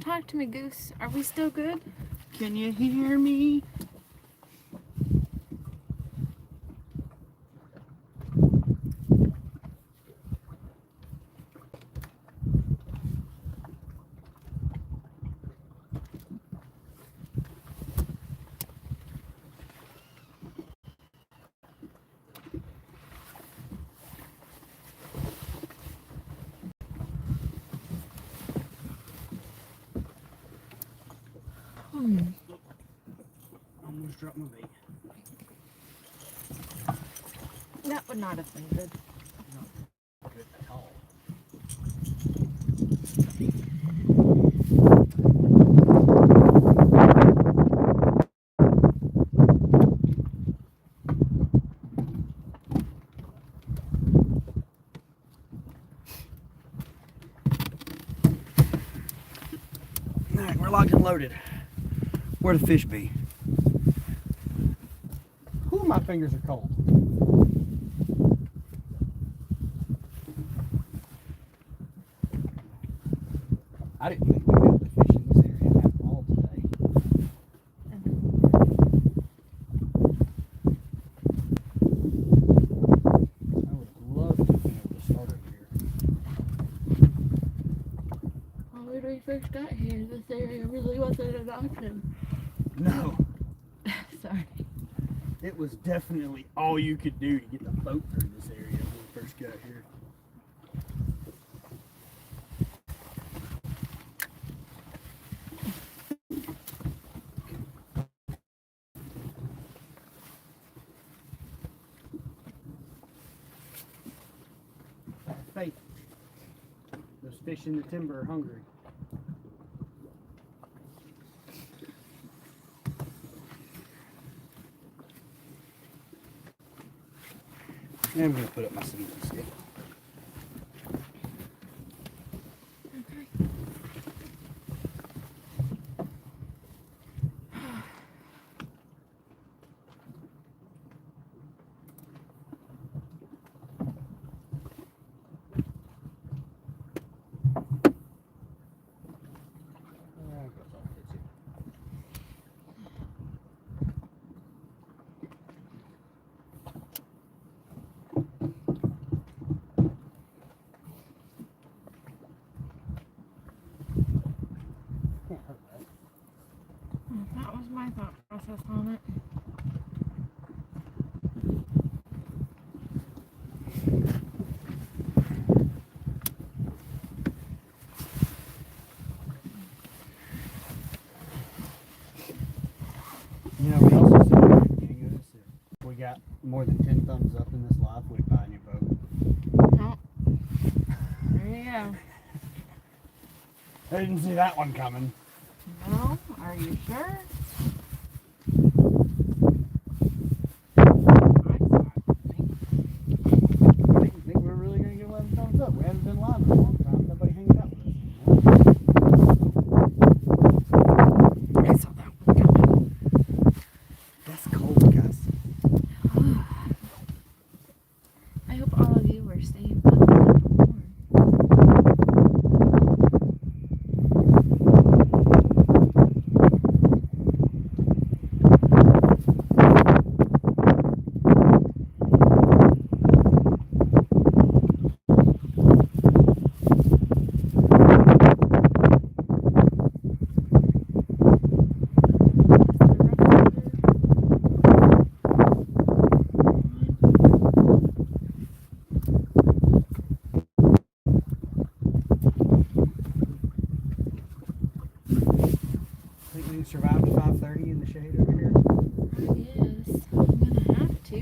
Talk to me, Goose. Are we still good? Can you hear me? Almost dropped my bait. That would not have been good. Not good at all. Alright, we're locked and loaded. Where'd the fish be? Ooh, my fingers are cold. I didn't think we'd be able to fish in this area at all today. I would have loved to have been able to start over here. Well, when we first got here, this area really wasn't an option. No, Sorry. it was definitely all you could do to get the boat through this area when we this guy here. Faith. Those fish in the timber are hungry. And I'm going to put up my sinking stick. That was my thought process on it. You know, we also said at the beginning of this, if we got more than 10 thumbs up in this live, we'd buy a new boat. Oh. There you go. I didn't see that one coming. No? Are you sure? I think we're really going to get 11 thumbs up. We haven't been live in a long time. Nobody hanging out with us anymore. I saw that one coming. That's cold, guys. I hope all of you are staying warm. Think we can survive to 5:30 in the shade over here? Yes, I'm gonna have to.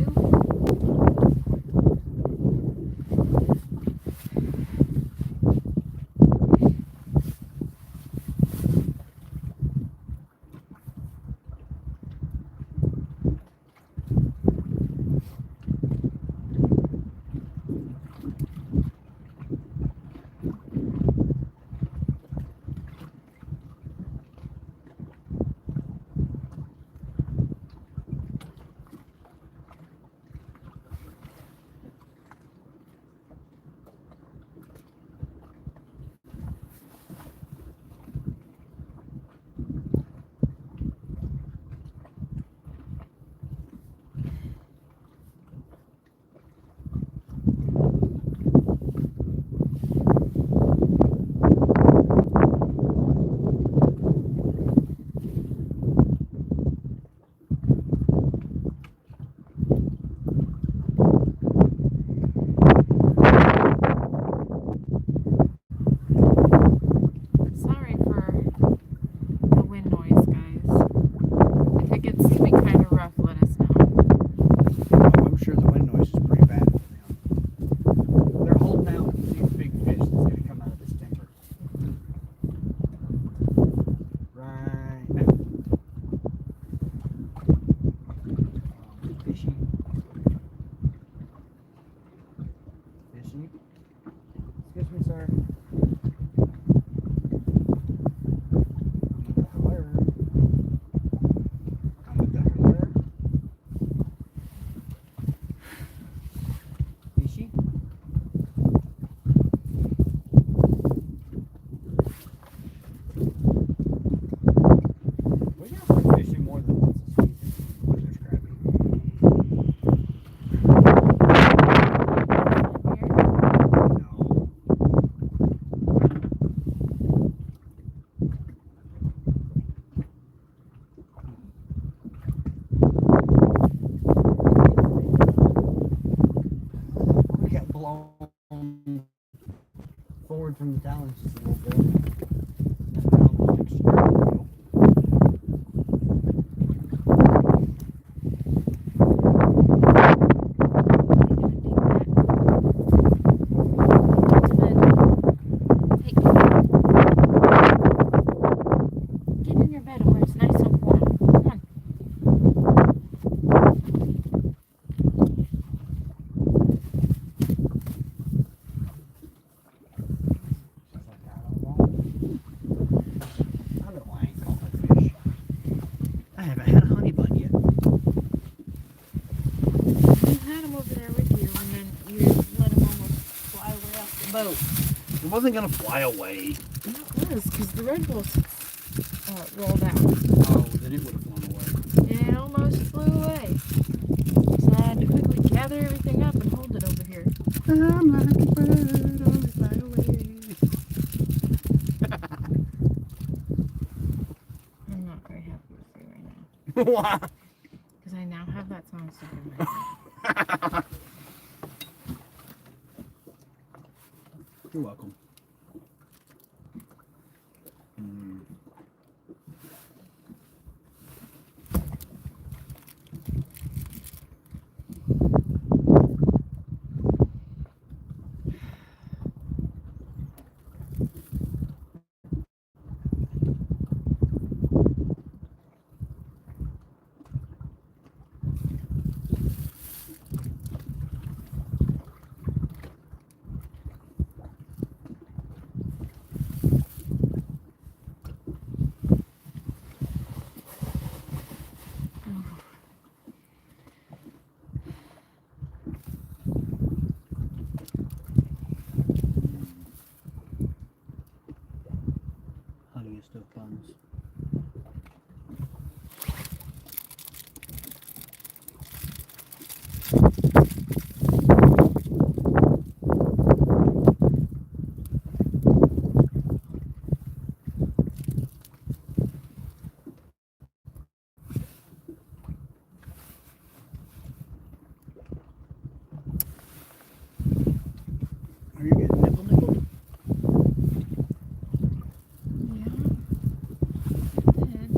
Sorry for the wind noise, guys. If it gets to be kind of rough, let us know. I'm sure the wind noise is pretty bad for them. They're holding out to see the big fish that's going to come out of this timber. Right now. Fishy. Fishy. Excuse me, sir. Fishy. We got free fishing more than once this season. Weather's crappy. No. forward from the talons just a little bit. Get in your bed where it's nice and warm. Come on. I know I ain't caught a fish. I haven't had a honey bun yet. You had him over there with you, and then you let him almost fly away off the boat. It wasn't gonna fly away. And it was, because the Red Bulls rolled out. Oh, then it would have flown away. It almost flew away. So I had to quickly gather everything up and hold it over here. I'm like a bird on the fly away. I'm not very happy with you right now. Why? Because I now have that song stuck in my head. You're welcome. Mm. Honey is still buns. Are you getting nibbled? Yeah. Did.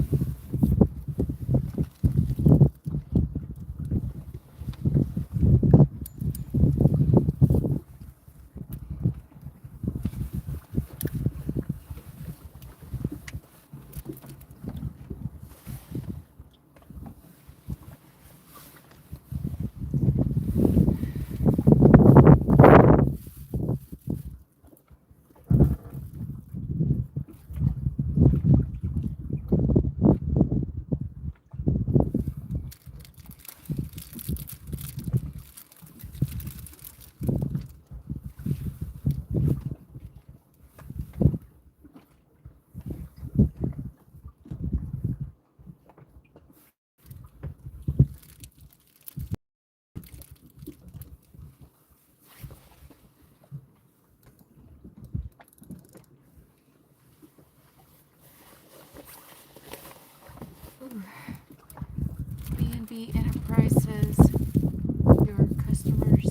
B&B Enterprises, your customers'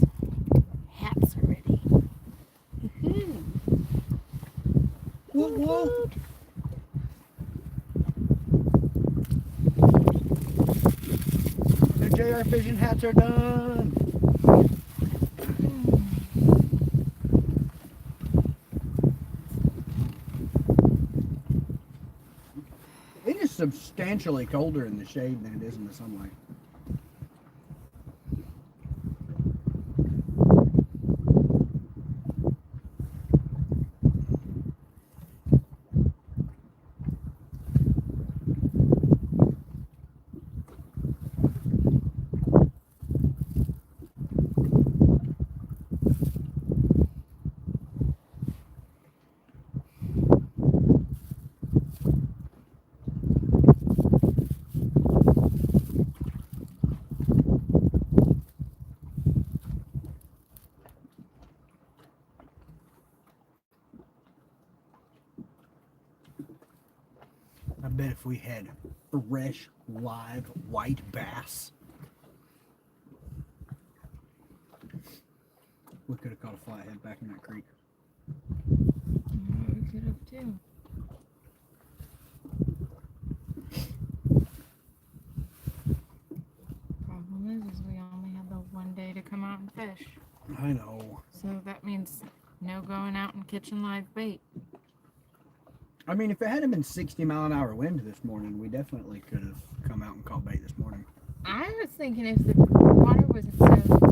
hats are ready. What? The JayRFishing hats are done. It is substantially colder in the shade than it is in the sunlight. I bet if we had fresh, live, white bass, we could have caught a flathead back in that creek. We could have too. Problem is we only had the one day to come out and fish. I know. So that means no going out and catching live bait. I mean, if it hadn't been 60-mile-an-hour wind this morning, we definitely could have come out and caught bait this morning. I was thinking if the water wasn't so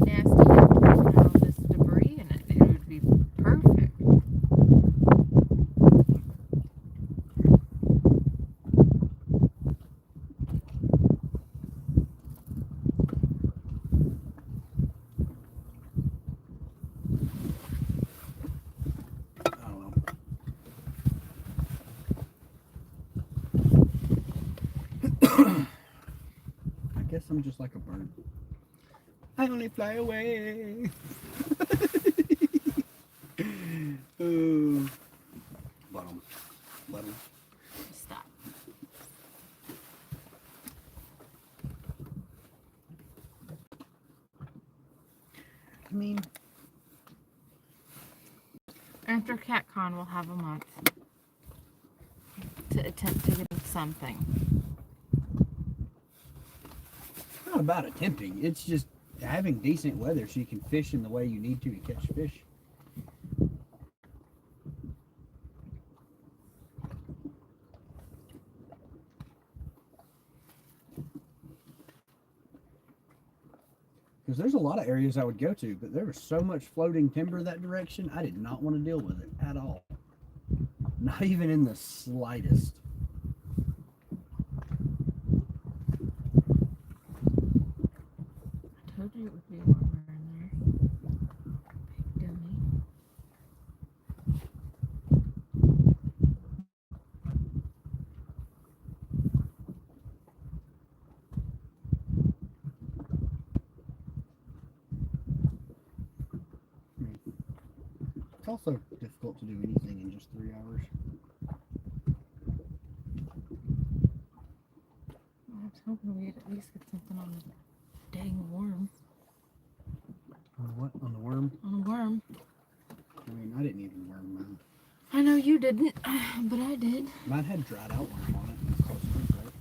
nasty and all this debris in it, it would be perfect. I don't know. I guess I'm just like a bird. I only fly away. Oh. Let 'em. Stop. I mean, After CatCon, we'll have a month to attempt to get something. it's not about attempting. It's just having decent weather so you can fish in the way you need to catch fish. Because there's a lot of areas I would go to, but there was so much floating timber that direction, I did not want to deal with it at all. Not even in the slightest. I told you it would be warmer in there. Big dummy. It's also difficult to do anything in just 3 hours. I was hoping we'd at least get something on the dang worm. On what? On the worm? On a worm. I mean, I didn't even worm mine. I know you didn't, but I did. Mine had dried out worm on it. Close enough, right?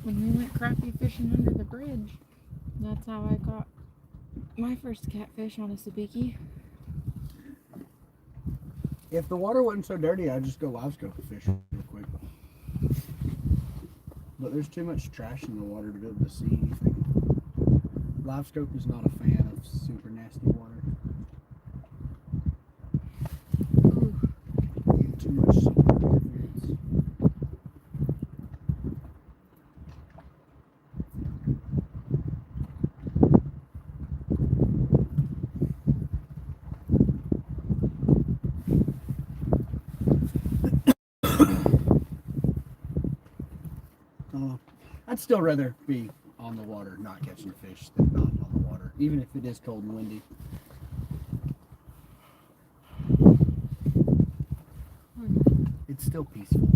When we went crappie fishing under the bridge, that's how I got my first catfish on a sabiki. If the water wasn't so dirty, I'd just go live scope a fish real quick. But there's too much trash in the water to be able to see anything. Live scope is not a fan of super nasty water. Ooh. You get too much salt interference. I'd still rather be on the water not catching fish than not on the water, even if it is cold and windy. It's still peaceful.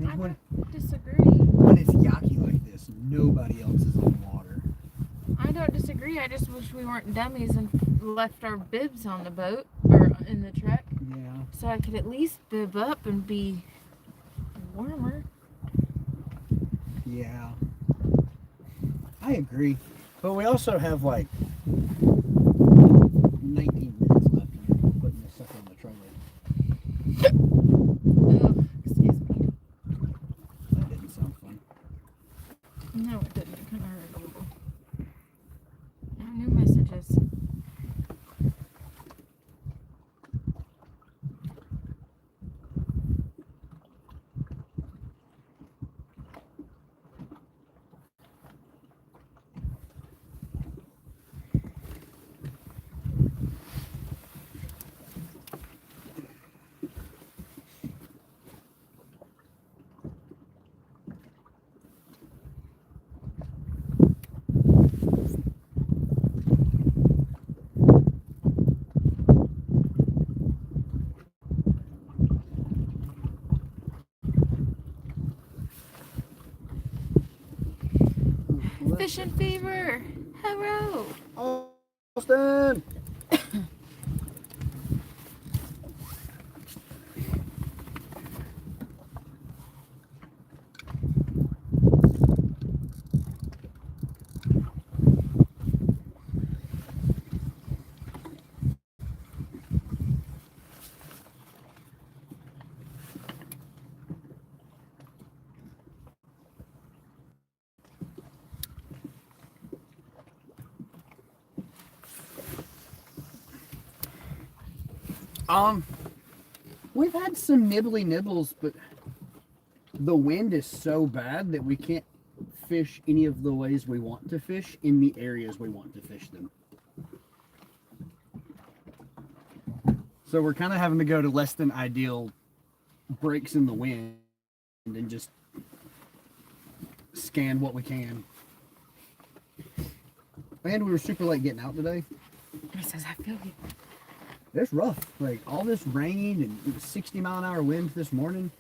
I When, don't disagree. when it's yucky like this, nobody else is on the water. I don't disagree. I just wish we weren't dummies and left our bibs on the boat or in the truck, Yeah. so I could at least bib up and be warmer. Yeah. I agree. But we also have like 19 minutes left and putting this stuff on the trailer. Ugh, excuse me. That didn't sound fun. No, it didn't. It kind of hurt a little. Now, new messages. Fishing fever. road. Austin! We've had some nibbly nibbles, but the wind is so bad that we can't fish any of the ways we want to fish in the areas we want to fish them. So we're kind of having to go to less than ideal breaks in the wind and just scan what we can. And we were super late getting out today. It says I feel you. It's rough. Like all this rain and it was 60-mile-an-hour wind this morning.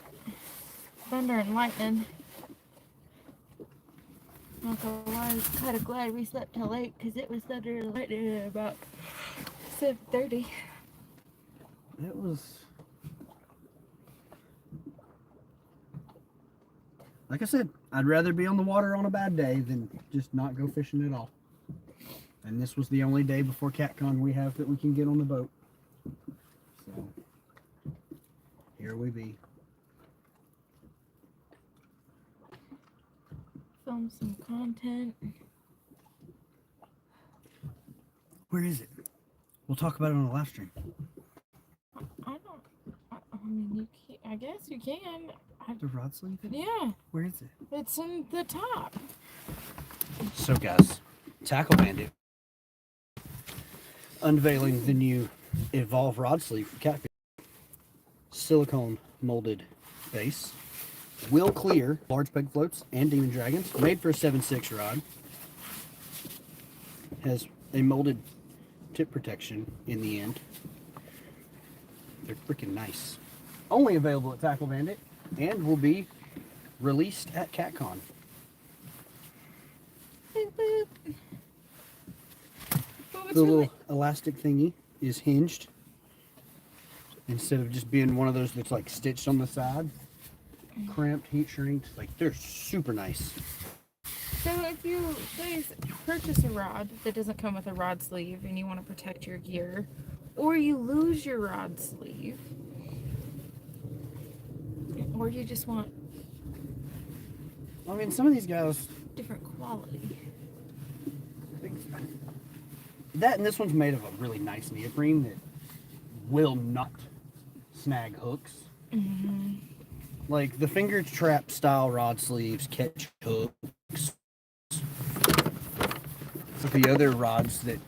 Thunder and lightning. Not gonna lie, I was kind of glad we slept till late because it was thunder and lightning at about 7:30. It was. Like I said, I'd rather be on the water on a bad day than just not go fishing at all. And this was the only day before CatCon we have that we can get on the boat. So, here we be. Film some content. Where is it? We'll talk about it on the live stream. I mean, you can, I guess you can. The rod sleeve? Yeah. Where is it? It's in the top. So guys, Tackle Bandit unveiling the new Evolve rod sleeve for catfish. Silicone molded base. Will clear large peg floats and demon dragons. Made for a 7.6 rod. Has a molded tip protection in the end. They're freaking nice. Only available at Tackle Bandit and will be released at CatCon. Boop, boop. Well, The little elastic thingy is hinged instead of just being one of those that's like stitched on the side, cramped, heat shrinked. Like they're super nice. So if you guys purchase a rod that doesn't come with a rod sleeve and you want to protect your gear, or you lose your rod sleeve, or you just want I mean, some of these guys, different quality. that and this one's made of a really nice neoprene that will not snag hooks. Mm-hmm. Like the finger trap style rod sleeves catch hooks. But the other rods that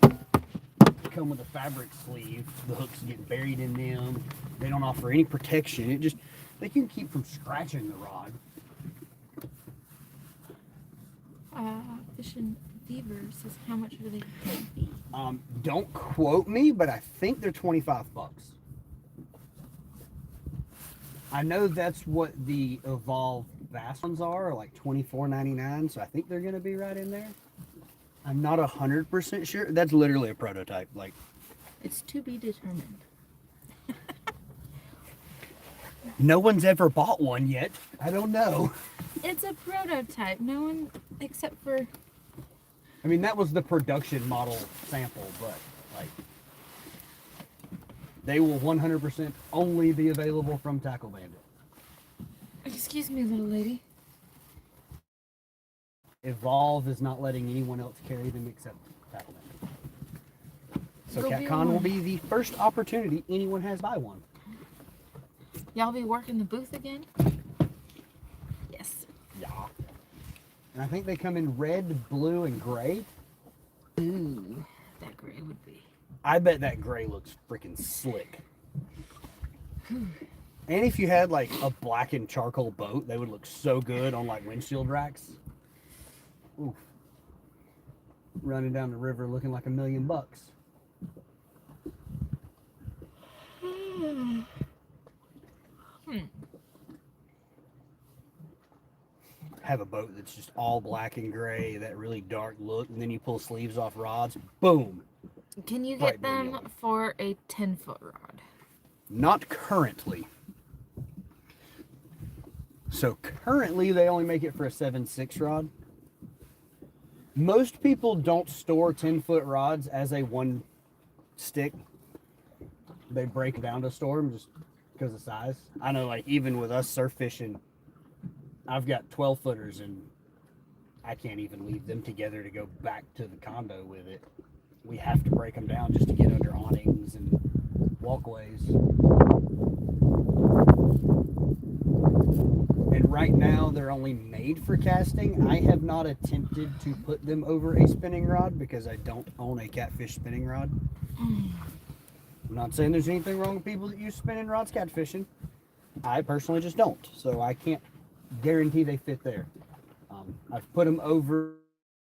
come with a fabric sleeve, the hooks get buried in them. They don't offer any protection. It just, they can keep from scratching the rod. Fishing Beaver says, how much do they be? Don't quote me, but I think they're 25 bucks. I know that's what the Evolve Bass ones are, like $24.99, so I think they're gonna be right in there. I'm not 100% sure. That's literally a prototype. Like, It's to be determined. no one's ever bought one yet. I don't know. It's a prototype. No one except for I mean, that was the production model sample, but like, they will 100% only be available from Tackle Bandit. excuse me, little lady. Evolve is not letting anyone else carry them except Tackle Bandit. So Go be CatCon will one. be the first opportunity anyone has to buy one. Y'all be working the booth again? Yes. Yeah. And I think they come in red, blue, and gray. Ooh, that gray would be. I bet that gray looks freaking slick. And if you had like a black and charcoal boat, they would look so good on like windshield racks. Oof. Running down the river looking like $1 million. have a boat that's just all black and gray, that really dark look, and then you pull sleeves off rods, boom. Can you Bright get blue them yellow. for a 10-foot rod? Not currently. So currently they only make it for a 7/6 rod. Most people don't store 10-foot rods as a one stick. They break down to store them just because of size. I know, like, even with us surf fishing, I've got 12 footers and I can't even leave them together to go back to the condo with it. We have to break them down just to get under awnings and walkways. And right now they're only made for casting. I have not attempted to put them over a spinning rod because I don't own a catfish spinning rod. I'm not saying there's anything wrong with people that use spinning rods catfishing. I personally just don't, so I can't guarantee they fit there. I've put them over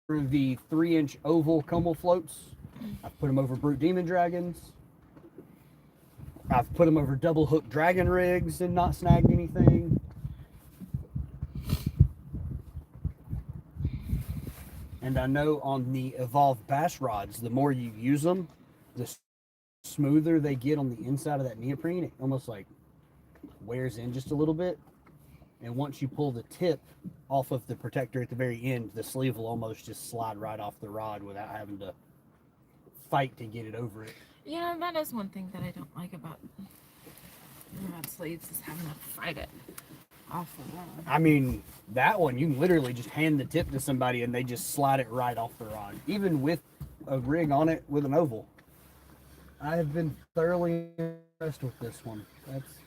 the 3-inch oval Como floats. I've put them over brute demon dragons. I've put them over double hook dragon rigs and not snagged anything. And I know on the evolved bass rods, the more you use them, the smoother they get on the inside of that neoprene. It almost like wears in just a little bit. And once you pull the tip off of the protector at the very end, the sleeve will almost just slide right off the rod without having to fight to get it over it. Yeah, that is one thing that I don't like about rod sleeves, is having to fight it off the rod. I mean, that one, you can literally just hand the tip to somebody and they just slide it right off the rod, even with a rig on it with an oval. I have been thoroughly impressed with this one. That's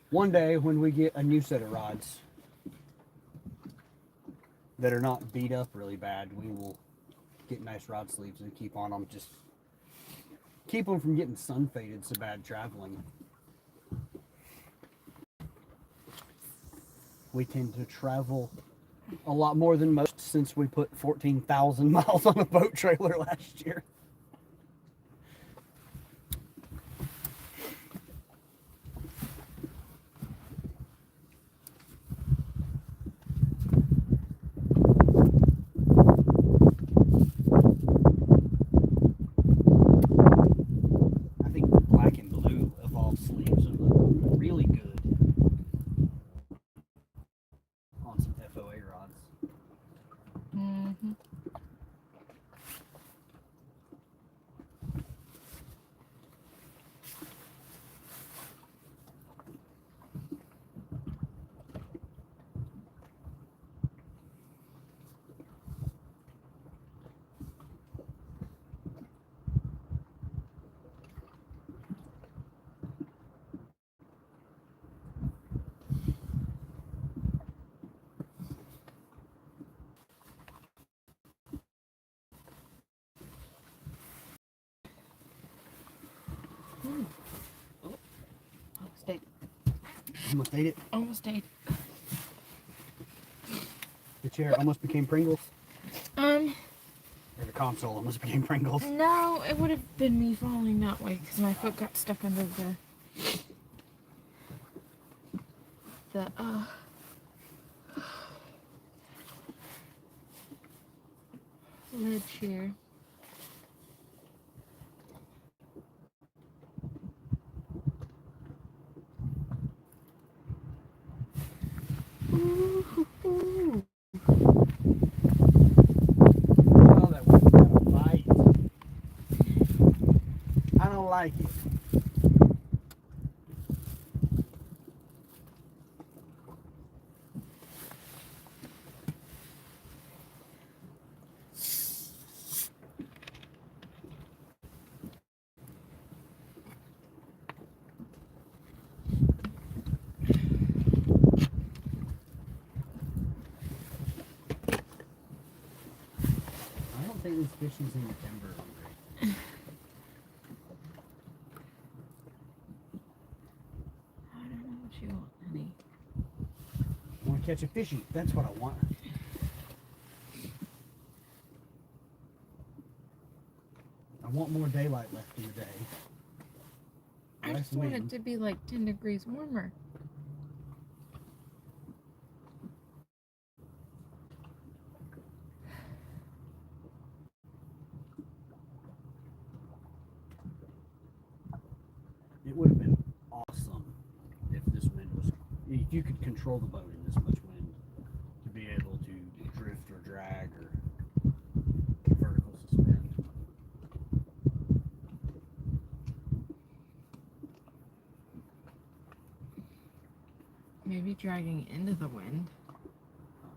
one day when we get a new set of rods that are not beat up really bad, we will get nice rod sleeves and keep on them. Just keep them from getting sun faded so bad traveling. We tend to travel a lot more than most since we put 14,000 miles on a boat trailer last year. I think the black and blue evolved sleeves would look really good on some FOA rods. Mm-hmm. Almost ate. Almost ate it. Almost ate. The chair almost became Pringles. Or the console almost became Pringles. No, it would have been me falling that way because my foot got stuck under the ledge here. Ooh. Oh, that one's got a bite. I don't like it. I don't think this fish is in the timber hungry. I don't know what you want, honey. I want to catch a fishy. That's what I want. I want more daylight left in the day. I Less just want it wind. to be like 10 degrees warmer. It would have been awesome if this wind was, if you could control the boat in this much wind to be able to drift or drag or vertical suspend. Maybe dragging into the wind.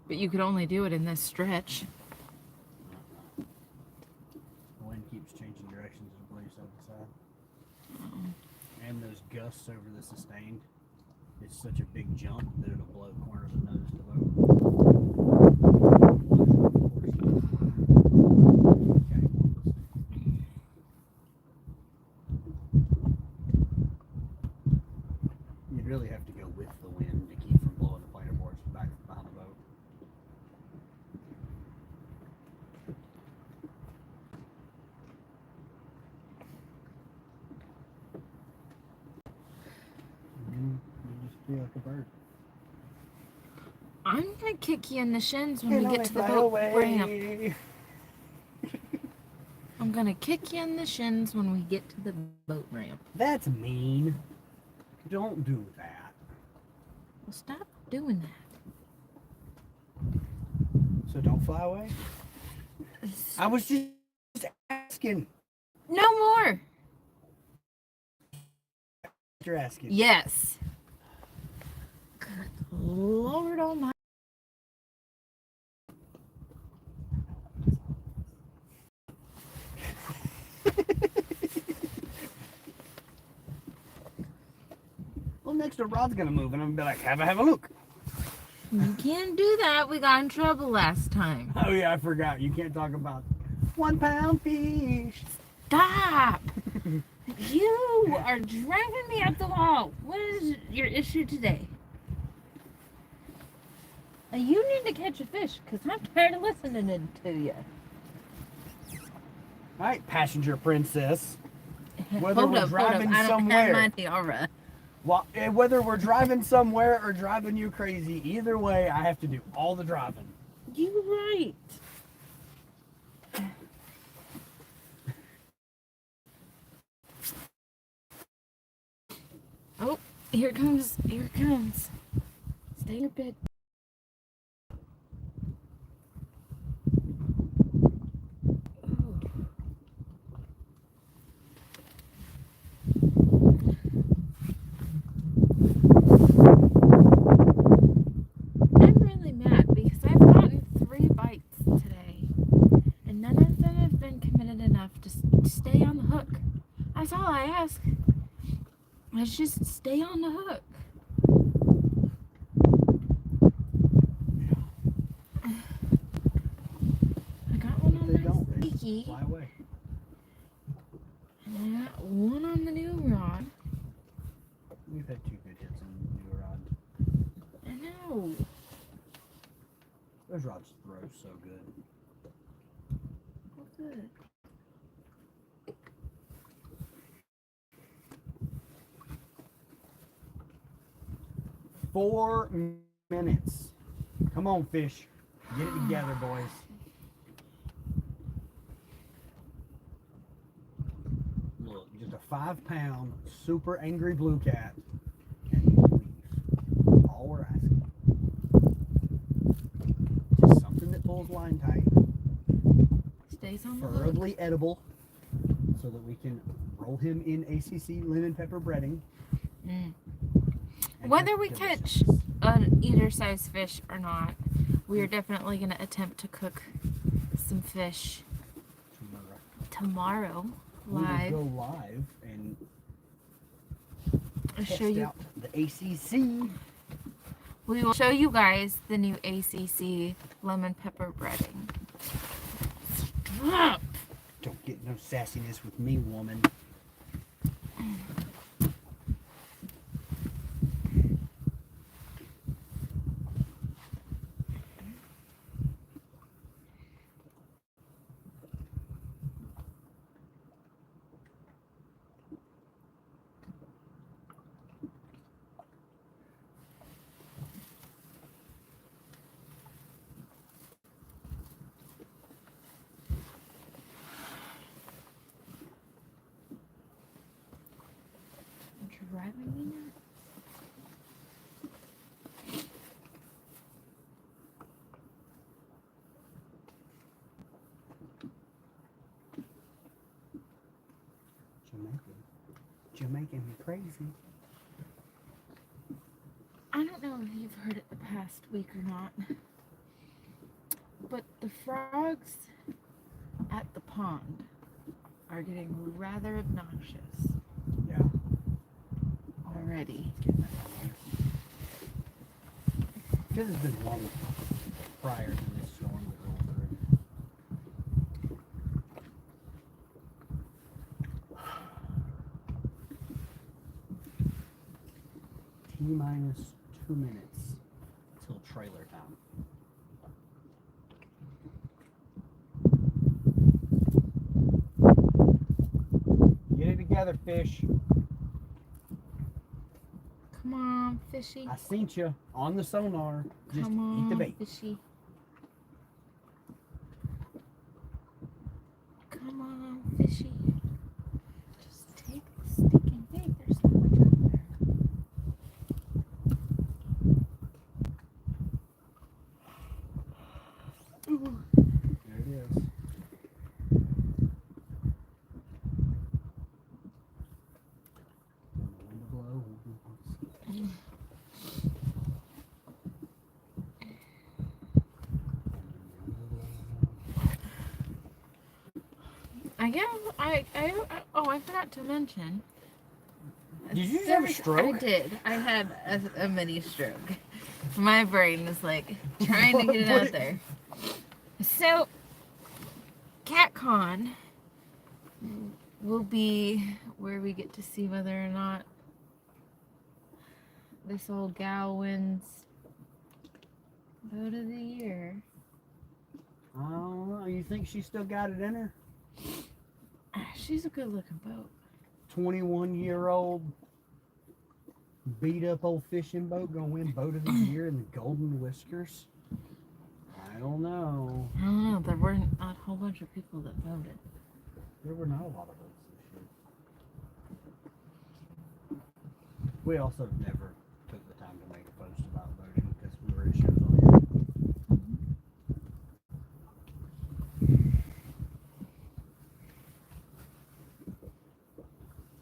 But you could only do it in this stretch. The wind keeps changing directions and blows side to side. And those gusts over the sustained, it's such a big jump that it'll blow the corner of the nose to the boat. You'd really have to go with the wind to keep from blowing the planer boards back behind the boat. You just feel like a bird. I'm gonna kick you in the shins when we get to the boat ramp. I'm gonna kick you in the shins when we get to the boat ramp. That's mean. Don't do that. Well, stop doing that. So don't fly away? I was just asking. No more. You're asking. Yes. Good Lord Almighty. Well, next the rod's gonna move, and I'm gonna be like, have a look. You can't do that. We got in trouble last time. Oh yeah, I forgot. You can't talk about 1 pound fish. Stop. You are driving me up the wall. What is your issue today? You need to catch a fish because I'm tired of listening to you. All right, passenger princess. Whether Hold we're up, driving I don't somewhere, have my tiara. well, whether we're driving somewhere or driving you crazy, either way, I have to do all the driving. You're right. Oh, here it comes. Here it comes. Stay in your bed. I'm really mad because I've gotten 3 bites today, and none of them have been committed enough to stay on the hook. That's all I ask. Let's just stay on the hook. I got one on my sneaky, Fly away. and I got one on the new rod. We've had 2 good hits on the new rod. I know. Those rods throw so good. Oh, good. Four minutes. Come on, fish. Get it together, boys. Look, just a 5-pound super angry blue cat. And leave. All we're asking. Just something that pulls line tight. Stays on the hook. Preferably edible. So that we can roll him in ACC lemon pepper breading. Mm. And Whether we delicious. catch an either size fish or not, we are definitely going to attempt to cook some fish tomorrow live. We will go live and I'll test show you. out the ACC. We will show you guys the new ACC lemon pepper breading. Stop! Don't get no sassiness with me, woman. You're making me crazy. I don't know if you've heard it the past week or not, but the frogs at the pond are getting rather obnoxious Yeah. already. This has been long prior to this storm that rolled through. T-minus 2 minutes till trailer time. Get it together, fish. Come on, fishy. I seen you on the sonar. Just Come on, eat the bait. fishy. Come on, fishy. Just take the stinking bait. There's so much out there. Ooh. There it is. I forgot to mention. Did you just have a stroke? I did. I had a mini stroke. My brain was like trying to get it out there. So, CatCon will be where we get to see whether or not this old gal wins Boat of the Year. I don't know. You think she still got it in her? She's a good looking boat. 21-year-old beat up old fishing boat gonna win Boat of the Year in the Golden Whiskers? I don't know. I don't know. There weren't a whole bunch of people that voted. There were not a lot of votes this year. We also never took the time to make a post about voting because we were at shows all year.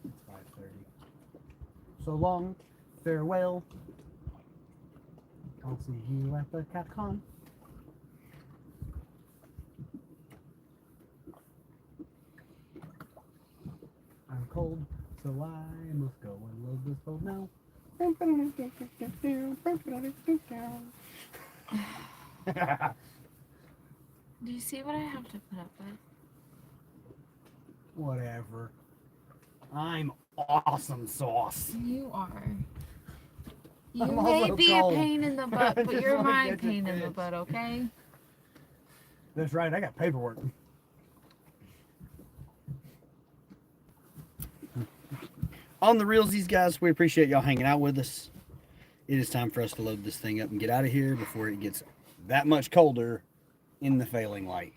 It's 5:30. So long, farewell. I'll see you at the CatCon. I'm cold, so I must go and load this boat now. Do you see what I have to put up with? Whatever. I'm awesome sauce. You are. You I'm may also be cold. a pain in the I butt, but just you're wanna my get to pain in the fish. butt, okay? That's right, I got paperwork. On the realsies, guys, we appreciate y'all hanging out with us. It is time for us to load this thing up and get out of here before it gets that much colder in the failing light.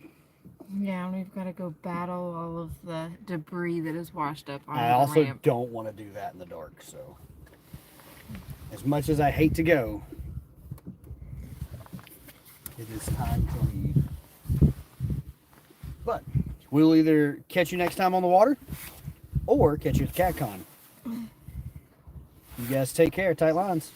Yeah, and we've got to go battle all of the debris that is washed up on I the also ramp. don't want to do that in the dark, so as much as I hate to go, it is time to leave. But we'll either catch you next time on the water or catch you at CatCon. You guys take care. Tight lines.